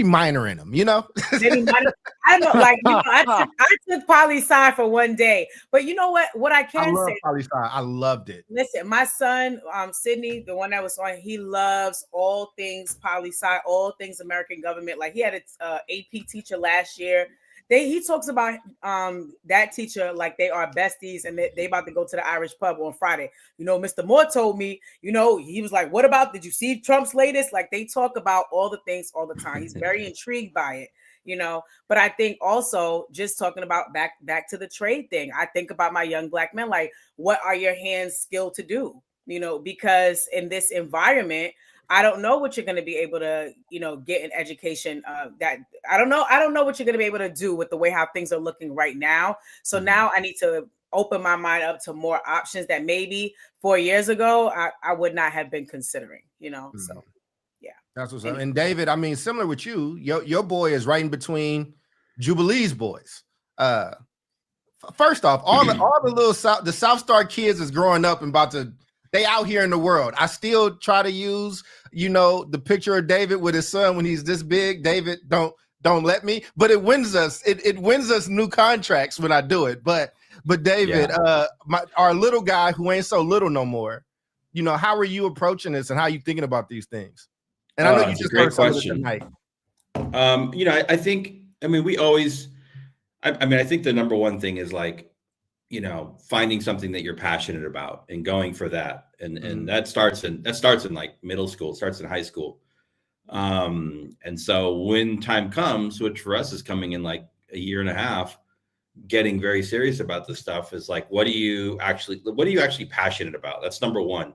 minor in them, Maybe minor. I know, like, I took poli-sci for one day, but you know what I can say? Poli-sci. I loved it. Listen, my son, Sydney, the one that was on, he loves all things poli-sci, all things American government. Like, he had an AP teacher last year. He talks about that teacher like they are besties, and they about to go to the Irish pub on Friday. Mr. Moore told me, he was like, what about, did you see Trump's latest? Like, they talk about all the things all the time. He's very intrigued by it, But I think also, just talking about back to the trade thing, I think about my young Black men, like, what are your hands skilled to do? Because in this environment, I don't know what you're going to be able to, get an education that I don't know what you're going to be able to do with the way how things are looking right now. So now I need to open my mind up to more options that maybe 4 years ago I would not have been considering, So yeah. That's what's up. And David, I mean, similar with you, your boy is right in between Jubilee's boys. First off, all the little the South Star kids is growing up and they out here in the world. I still try to use, the picture of David with his son when he's this big. David, don't let me. But it wins us. It wins us new contracts when I do it. But David, our little guy who ain't so little no more. How are you approaching this, and how are you thinking about these things? And I know you just heard some of it tonight. I think. I mean, we always. I think the number one thing is like, finding something that you're passionate about and going for that. And that starts in like middle school, starts in high school. And so when time comes, which for us is coming in like a year and a half, getting very serious about this stuff is like, what are you actually passionate about? That's number one.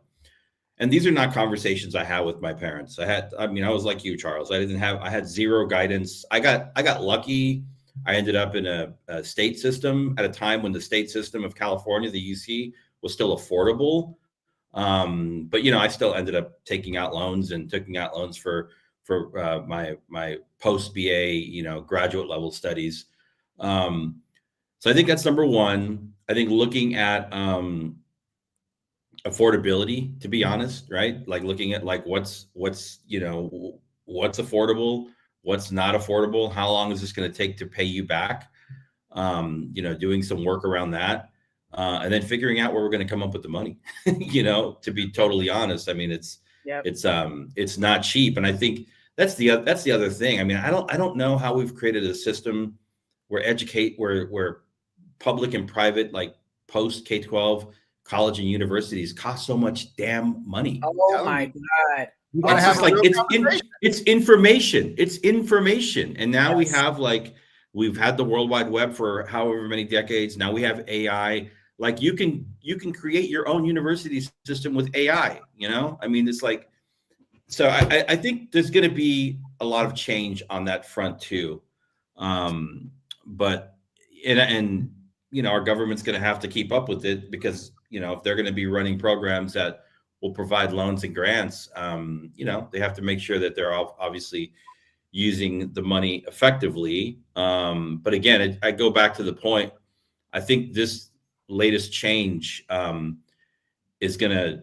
And these are not conversations I had with my parents. I was like you, Charles. I had zero guidance. I got lucky. I ended up in a state system at a time when the state system of California, the UC, was still affordable. But I still ended up taking out loans for my post BA, graduate level studies. So I think that's number one. I think looking at affordability, to be honest, right? Like looking at like what's what's affordable, what's not affordable, how long is this going to take to pay you back, doing some work around that, and then figuring out where we're going to come up with the money. To be totally honest, I mean, it's not cheap, and I think that's the other thing. I mean, I don't know how we've created a system where public and private, like post K-12 college and universities, cost so much damn money. Oh my God. It's information. It's information. And now we've had the World Wide Web for however many decades. Now we have AI. Like you can create your own university system with AI, I mean, it's like, so I think there's going to be a lot of change on that front too. But our government's going to have to keep up with it, because, if they're going to be running programs that will provide loans and grants, they have to make sure that they're obviously using the money effectively. But again, I go back to the point. I think this latest change is going to,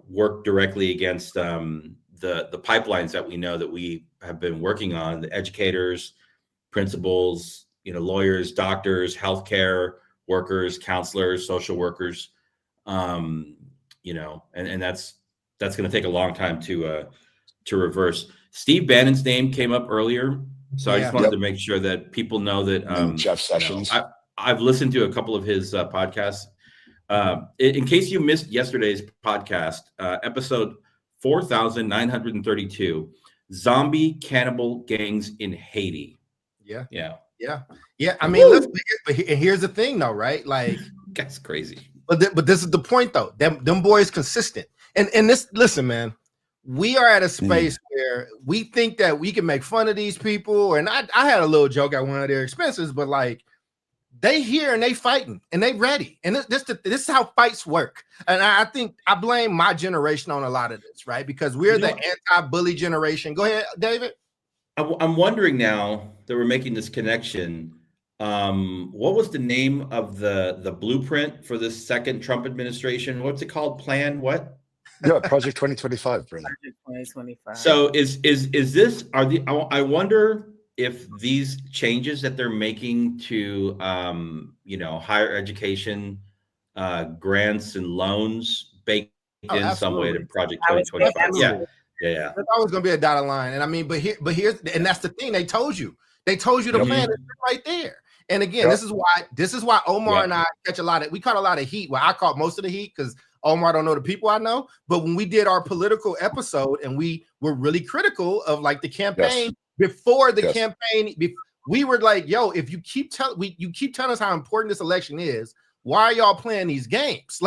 work directly against the pipelines that we know that we have been working on, the educators, principals, lawyers, doctors, healthcare workers, counselors, social workers, and that's going to take a long time to reverse. Steve Bannon's name came up earlier, so I just wanted to make sure that people know that Jeff Sessions. I've listened to a couple of his podcasts. In case you missed yesterday's podcast, episode 4,932, zombie cannibal gangs in Haiti. Yeah. I mean, but here's the thing, though, right? Like, that's crazy. But this is the point, though. Them boys consistent. And this, listen, man, we are at a space where we think that we can make fun of these people. And I had a little joke at one of their expenses, but like, they here and they fighting and they ready. And this is how fights work. And I think I blame my generation on a lot of this, right? Because we're the anti-bully generation. Go ahead, David. I'm wondering now that we're making this connection. What was the name of the blueprint for this second Trump administration? What's it called? Plan what? Yeah, Project 2025, Brandon. Project 2025. So is this, I wonder if these changes that they're making to higher education grants and loans baked in some way to Project 2025. Yeah. There's always gonna be a dotted line. And I mean, but here's and that's the thing, they told you the plan is right there. And again, this is why Omar and I catch we caught a lot of heat. Well, I caught most of the heat because Omar don't know the people I know. But when we did our political episode and we were really critical of like the campaign before the campaign, we were like, yo, if you keep telling us how important this election is, why are y'all playing these games?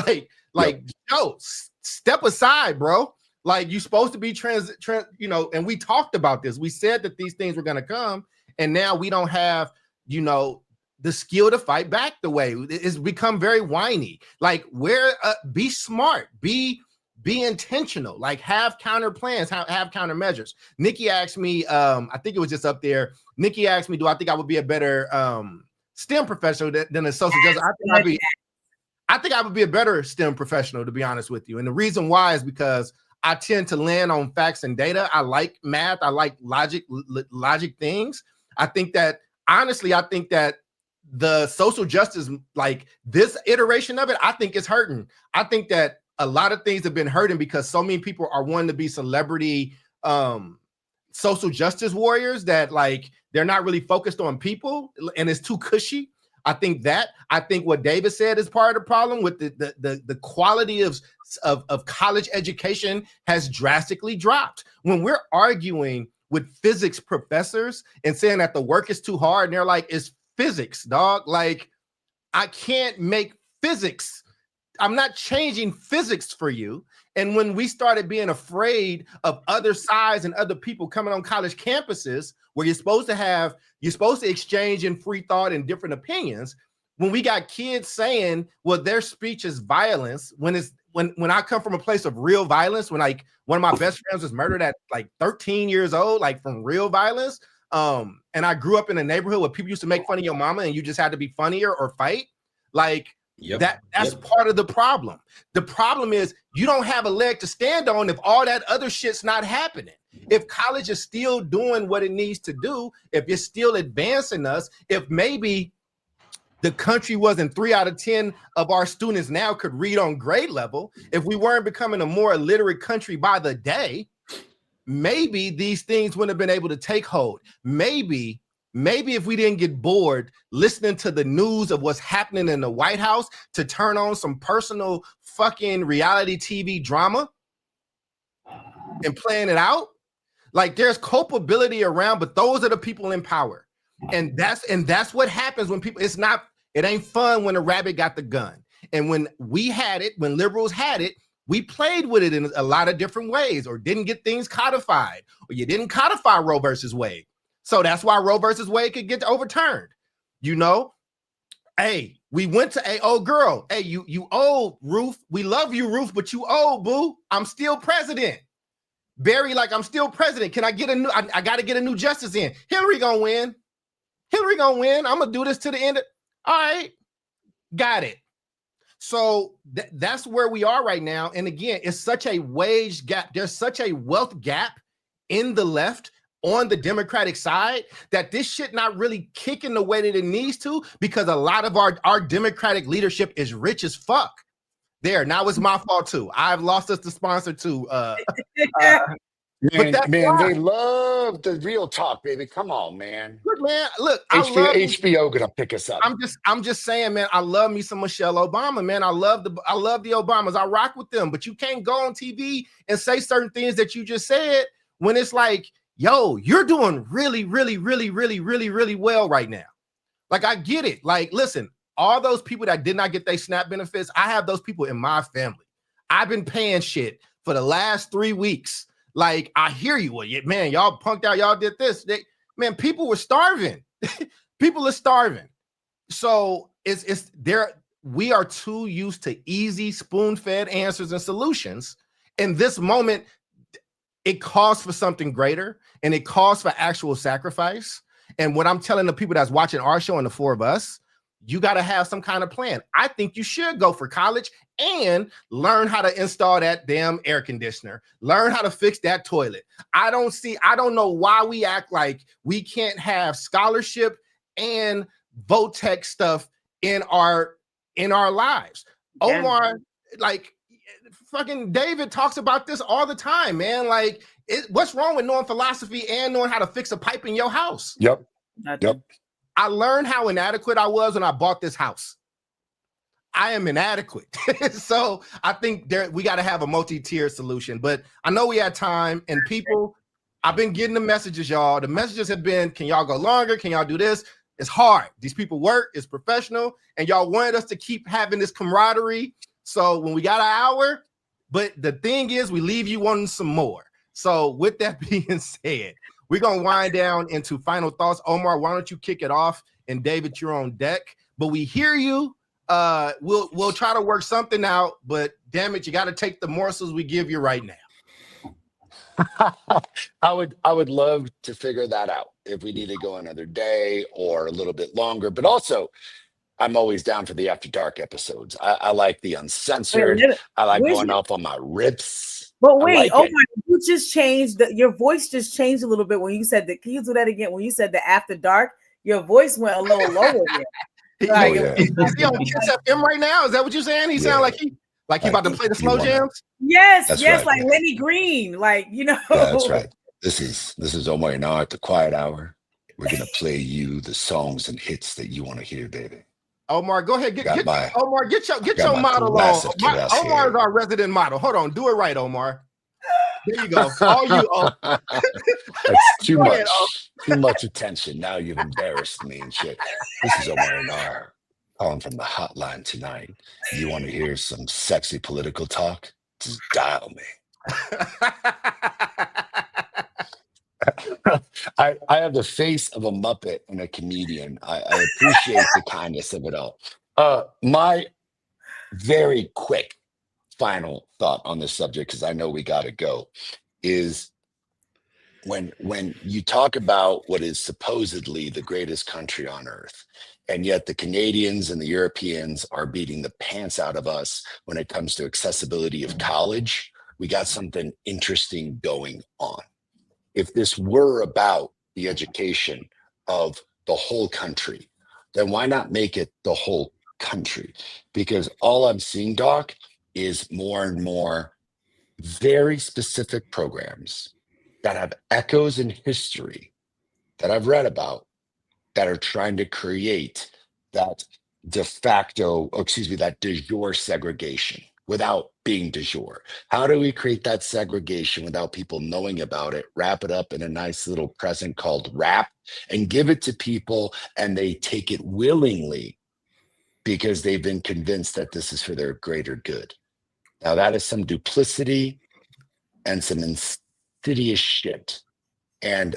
Yo, step aside, bro. Like, you're supposed to be and we talked about this. We said that these things were going to come, and now we don't have, the skill to fight back the way. It's become very whiny. Like, be smart, be intentional, like have counter plans, have counter measures. Nikki asked me, I think it was just up there. Nikki asked me, do I think I would be a better STEM professional than a social justice? I think I would be a better STEM professional, to be honest with you. And the reason why is because I tend to land on facts and data. I like math. I like logic things. I think that the social justice, like this iteration of it, I think it's hurting. I think that a lot of things have been hurting because so many people are wanting to be celebrity social justice warriors that like they're not really focused on people, and it's too cushy. I think what David said is part of the problem with the quality of college education has drastically dropped. When we're arguing with physics professors and saying that the work is too hard, and they're like, it's physics, dog. Like, I can't make physics. I'm not changing physics for you. And when we started being afraid of other sides and other people coming on college campuses where you're supposed to exchange in free thought and different opinions, when we got kids saying, well, their speech is violence, when I come from a place of real violence, when like one of my best friends was murdered at like 13 years old, like from real violence. And I grew up in a neighborhood where people used to make fun of your mama and you just had to be funnier or fight. Like, Yep. That's Yep. part of the problem. The problem is you don't have a leg to stand on if all that other shit's not happening. If college is still doing what it needs to do, if it's still advancing us, if maybe the country wasn't 3 out of 10 of our students now could read on grade level, if we weren't becoming a more illiterate country by the day, maybe these things wouldn't have been able to take hold. Maybe if we didn't get bored listening to the news of what's happening in the White House to turn on some personal fucking reality TV drama and playing it out. Like there's culpability around, but those are the people in power. And that's what happens when people, it ain't fun when a rabbit got the gun. And when we had it, when liberals had it, we played with it in a lot of different ways or didn't get things codified, or you didn't codify Roe versus Wade. So that's why Roe versus Wade could get overturned. You know, hey, we went to a old girl. Hey, you old, Ruth. We love you, Ruth, but you old, boo. I'm still president. Barry, like I'm still president. Can I get I got to get a new justice in. Hillary gonna win. Hillary gonna win. I'm gonna do this to the end. All right, got it. So that's where we are right now. And again, it's such a wage gap. There's such a wealth gap in the left on the Democratic side that this shit not really kicking the way that it needs to, because a lot of our Democratic leadership is rich as fuck. There, now it's my fault too. I've lost us the sponsor too. Man, they love the real talk, baby. Come on, man. Look, man, look, HBO gonna pick us up. I'm just saying, man, I love me some Michelle Obama, man. I love the Obamas. I rock with them, but you can't go on TV and say certain things that you just said when it's like, yo, you're doing really, really, really, really, really, really well right now. Like, I get it. Like, listen, all those people that did not get their SNAP benefits, I have those people in my family. I've been paying shit for the last 3 weeks. Like, I hear you. Well, man, y'all punked out. Y'all did this. Man, people were starving. People are starving. So it's there. We are too used to easy spoon-fed answers and solutions. In this moment, it calls for something greater, and it calls for actual sacrifice. And what I'm telling the people that's watching our show and the four of us, you got to have some kind of plan. I think you should go for college and learn how to install that damn air conditioner. Learn how to fix that toilet. I don't know why we act like we can't have scholarship and VOTEC stuff in our lives. Yeah. Omar, like fucking David talks about this all the time, man. Like, what's wrong with knowing philosophy and knowing how to fix a pipe in your house? Yep. I learned how inadequate I was when I bought this house. I am inadequate. So I think we got to have a multi-tier solution. But I know we had time, and people, I've been getting the messages, y'all. The messages have been, can y'all go longer? Can y'all do this? It's hard. These people work. It's professional. And y'all wanted us to keep having this camaraderie. So when we got an hour, but the thing is, we leave you wanting some more. So with that being said, we're going to wind down into final thoughts. Omar, why don't you kick it off? And David, you're on deck. But we hear you. We'll try to work something out. But damn it, you got to take the morsels we give you right now. I would love to figure that out if we need to go another day or a little bit longer. But also, I'm always down for the After Dark episodes. I like the uncensored. I like going off on my rips. But wait, oh my, you just changed. Your voice just changed a little bit when you said that. Can you do that again? When you said the After Dark, your voice went a little lower there. Like, is he on Kiss FM right now? Is that what you're saying? He sound like he about to play the slow jams? Yes, right, like Lenny Green. Like, you know. Yeah, that's right. This is Omar and I at the Quiet Hour. We're going to play you the songs and hits that you want to hear, baby. Omar, go ahead. Get your model on. Omar is our resident model. Hold on. Do it right, Omar. There you go. All you. That's too much. Too much attention. Now you've embarrassed me and shit. This is Omar and R calling from the hotline tonight. You want to hear some sexy political talk? Just dial me. I have the face of a Muppet and a comedian. I appreciate the kindness of it all. My very quick final thought on this subject, because I know we got to go, is when you talk about what is supposedly the greatest country on earth, and yet the Canadians and the Europeans are beating the pants out of us when it comes to accessibility of college, we got something interesting going on. If this were about the education of the whole country, then why not make it the whole country? Because all I'm seeing, Doc, is more and more very specific programs that have echoes in history that I've read about that are trying to create that de facto, or excuse me, that de jure segregation without being de jure. How do we create that segregation without people knowing about it, wrap it up in a nice little present called rap, and give it to people, and they take it willingly because they've been convinced that this is for their greater good? Now, that is some duplicity and some insidious shit. And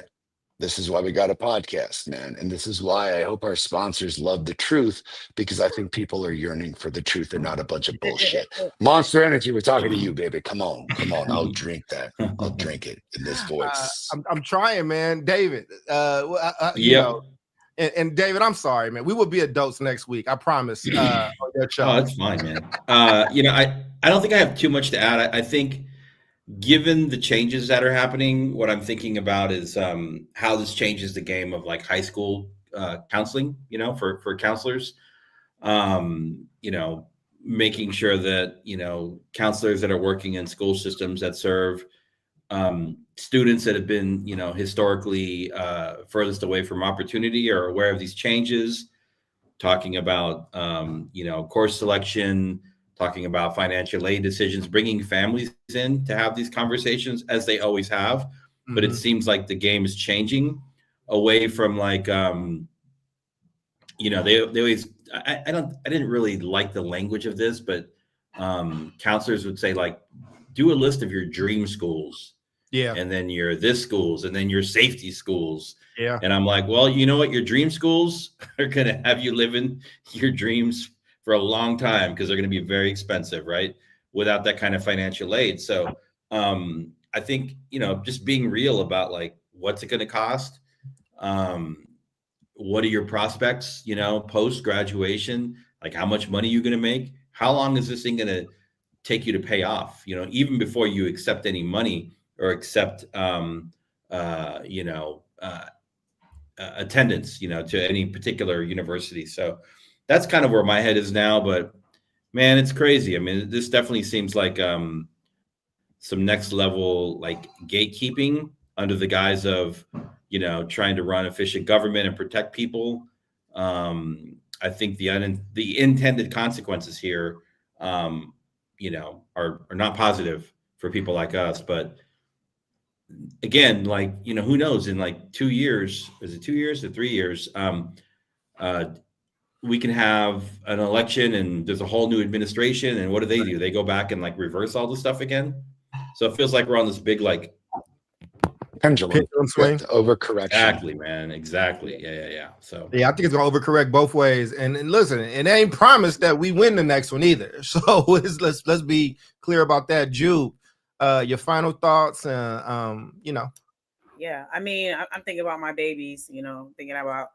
this is why we got a podcast, man. And this is why I hope our sponsors love the truth, because I think people are yearning for the truth and not a bunch of bullshit. Monster Energy, we're talking to you, baby. Come on. I'll drink that. I'll drink it in this voice. I'm trying, man. David, you Yeah. know, and David, I'm sorry, man. We will be adults next week. I promise. On your show. Oh, that's fine, man. You know, I don't think I have too much to add. I think given the changes that are happening, what I'm thinking about is how this changes the game of like high school counseling, you know, for counselors, you know, making sure that, you know, counselors that are working in school systems that serve students that have been, you know, historically furthest away from opportunity are aware of these changes, talking about, you know, course selection, talking about financial aid decisions, bringing families in to have these conversations as they always have. Mm-hmm. But it seems like the game is changing away from like, you know, they always, I didn't really like the language of this, but counselors would say like, do a list of your dream schools. Yeah. And then your this schools and then your safety schools. Yeah. And I'm like, well, you know what? Your dream schools are going to have you living your dreams for a long time because they're going to be very expensive, right? Without that kind of financial aid. So I think, you know, just being real about like, what's it going to cost? What are your prospects, you know, post-graduation? Like how much money are you going to make? How long is this thing going to take you to pay off? You know, even before you accept any money or accept, you know, attendance, you know, to any particular university. So that's kind of where my head is now, but man, it's crazy. I mean, this definitely seems like some next level, like gatekeeping under the guise of, you know, trying to run efficient government and protect people. I think the intended consequences here, you know, are not positive for people like us. But again, like, you know, who knows, in like 2 years, is it 2 years or 3 years? We can have an election and there's a whole new administration. And what do? They go back and like reverse all the stuff again. So it feels like we're on this big, like pendulum swing, overcorrection. Exactly, man. Exactly. Yeah. So yeah, I think it's gonna overcorrect both ways. And listen, it ain't promised that we win the next one either. So let's be clear about that. Jude, your final thoughts, you know. Yeah, I mean, I'm thinking about my babies, you know, thinking about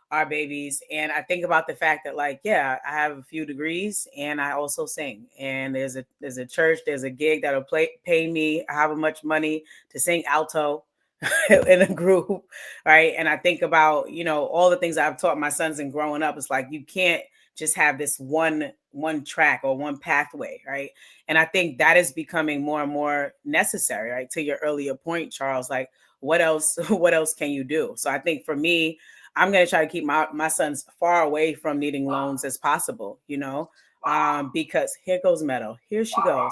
our babies. And I think about the fact that, like, yeah, I have a few degrees and I also sing. And there's a church, there's a gig that'll pay me however much money to sing alto in a group, right? And I think about, you know, all the things I've taught my sons in growing up. It's like you can't just have this one track or one pathway, right? And I think that is becoming more and more necessary, right? To your earlier point, Charles, like what else can you do? So I think for me, I'm going to try to keep my sons far away from needing loans as possible, you know, because here goes Meadow. Here she goes.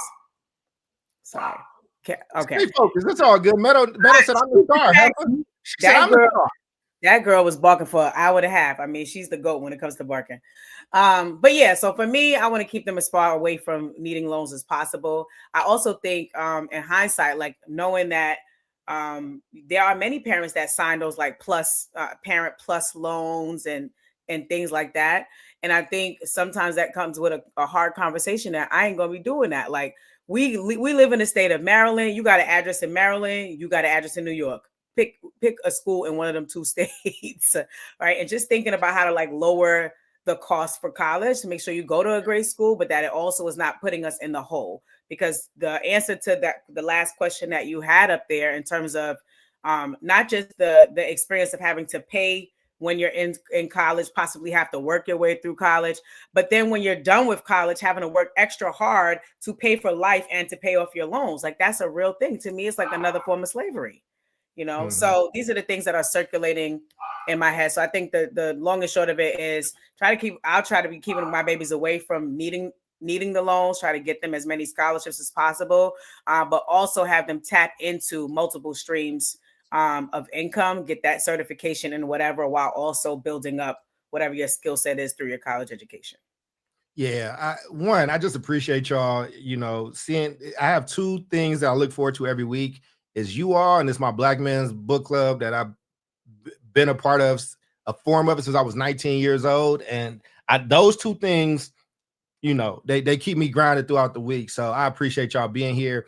Sorry. Okay. Stay focused. It's all good. Meadow said, I'm the star. That girl was barking for an hour and a half. I mean, she's the GOAT when it comes to barking. But yeah, so for me, I want to keep them as far away from needing loans as possible. I also think in hindsight, like knowing that there are many parents that sign those like parent plus loans and things like that. And I think sometimes that comes with a hard conversation that I ain't going to be doing that. Like we live in the state of Maryland. You got an address in Maryland. You got an address in New York. pick a school in one of them 2 states, right? And just thinking about how to like lower the cost for college to make sure you go to a great school, but that it also is not putting us in the hole. Because the answer to that, the last question that you had up there in terms of not just the experience of having to pay when you're in college, possibly have to work your way through college, but then when you're done with college, having to work extra hard to pay for life and to pay off your loans. Like that's a real thing. To me, it's like another form of slavery, you know? So these are the things that are circulating in my head. So I think the long and short of it is I'll try to be keeping my babies away from needing the loans, try to get them as many scholarships as possible, but also have them tap into multiple streams of income, get that certification and whatever, while also building up whatever your skill set is through your college education. Yeah, I just appreciate y'all, you know, seeing. I have 2 things that I look forward to every week is you all, and it's my Black Men's Book Club that I've been a part of, a form of it since I was 19 years old. And those 2 things, you know, they keep me grounded throughout the week. So I appreciate y'all being here.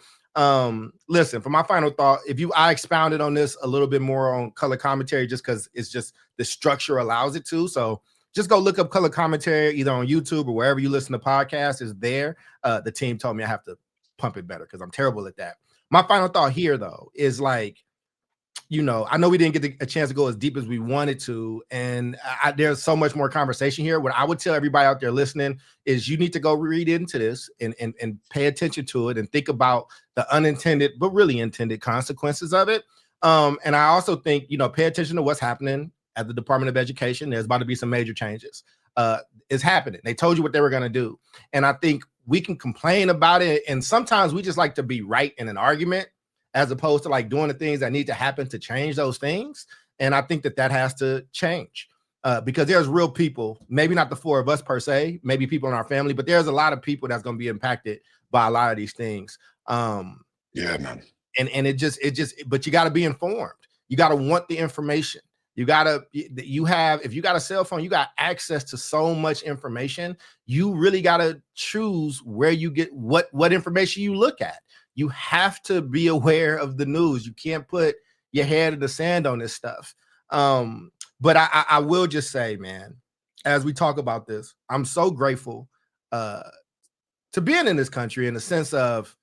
Listen, for my final thought, I expounded on this a little bit more on color commentary just because it's just the structure allows it to. So just go look up color commentary either on YouTube or wherever you listen to podcasts. Is there. The team told me I have to pump it better because I'm terrible at that. My final thought here, though, is like, you know, I know we didn't get a chance to go as deep as we wanted to, and there's so much more conversation here. What I would tell everybody out there listening is you need to go read into this and pay attention to it and think about the unintended but really intended consequences of it. And I also think, you know, pay attention to what's happening at the Department of Education. There's about to be some major changes. It's happening. They told you what they were going to do. And I think we can complain about it, and sometimes we just like to be right in an argument, as opposed to like doing the things that need to happen to change those things. And I think that has to change because there's real people, maybe not the 4 of us per se, maybe people in our family, but there's a lot of people that's going to be impacted by a lot of these things. Yeah, man. And it just, but you got to be informed. You got to want the information. If you got a cell phone, you got access to so much information. You really got to choose where you get what information you look at. You have to be aware of the news. You can't put your head in the sand on this stuff. But I will just say, man, as we talk about this, I'm so grateful to being in this country in the sense of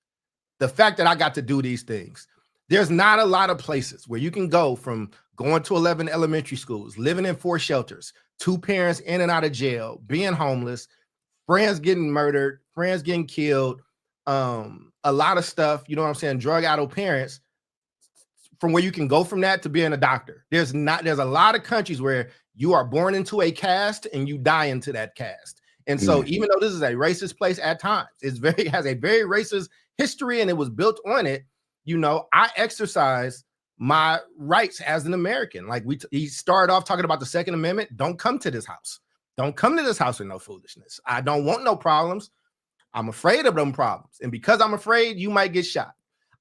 the fact that I got to do these things. There's not a lot of places where you can go from going to 11 elementary schools, living in 4 shelters, 2 parents in and out of jail, being homeless, friends getting murdered, friends getting killed, a lot of stuff, you know what I'm saying, drug addled parents, from where you can go from that to being a doctor. There's a lot of countries where you are born into a caste and you die into that caste. And so even though this is a racist place at times, has a very racist history and it was built on it, you know, I exercise my rights as an American. Like he started off talking about the Second Amendment. Don't come to this house. Don't come to this house with no foolishness. I don't want no problems. I'm afraid of them problems. And because I'm afraid you might get shot,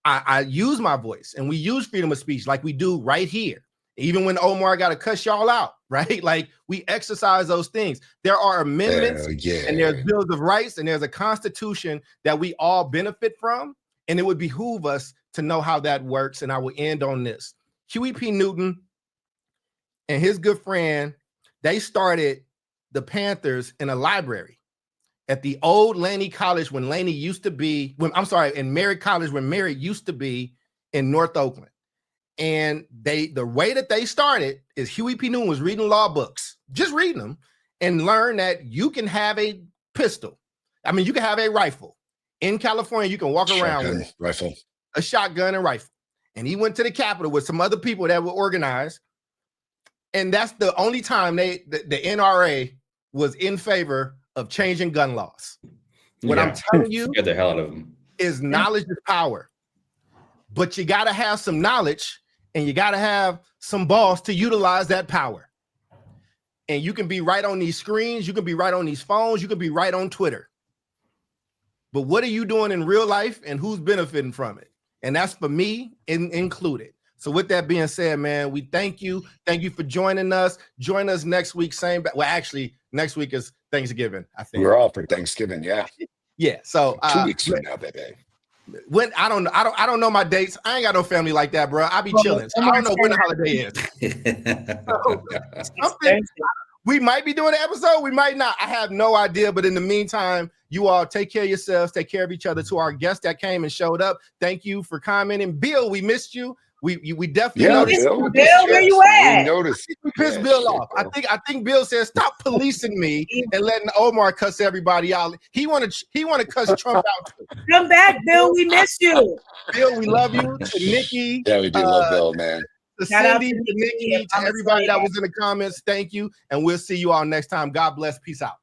I use my voice, and we use freedom of speech like we do right here. Even when Omar got to cuss y'all out, right? Like we exercise those things. There are amendments and there's bills of rights and there's a constitution that we all benefit from. And it would behoove us to know how that works. And I will end on this. Huey P. Newton and his good friend, they started the Panthers in a library at the old Laney College when Laney used to be, in Merritt College when Merritt used to be in North Oakland. And the way that they started is Huey P. Newton was reading law books, just reading them, and learned that you can have a pistol. I mean, you can have a rifle. In California, you can walk around with a shotgun and rifle. And he went to the Capitol with some other people that were organized. And that's the only time the NRA was in favor of changing gun laws. What I'm telling you scared the hell out of them. Is knowledge is power. But you got to have some knowledge and you got to have some balls to utilize that power. And you can be right on these screens. You can be right on these phones. You can be right on Twitter. But what are you doing in real life and who's benefiting from it? And that's for me included. So with that being said, man, we thank you. Thank you for joining us. Join us next week. Actually, next week is Thanksgiving, I think. We're all for Thanksgiving, yeah. Yeah. So 2 weeks from now, baby. When I don't know my dates. I ain't got no family like that, bro. I be chilling. So I don't know when the holiday is. Something, we might be doing an episode. We might not. I have no idea. But in the meantime, you all take care of yourselves. Take care of each other. To our guests that came and showed up, thank you for commenting. Bill, we missed you. We definitely noticed. Bill, where you at? We pissed Bill off. I think Bill said, "Stop policing me and letting Omar cuss everybody out." He want to cuss Trump out too. Come back, Bill. We missed you. Bill, we love you. To Nikki, yeah, we do love Bill, man. To Cindy, to Nikki, to everybody that was in the comments. Thank you, and we'll see you all next time. God bless. Peace out.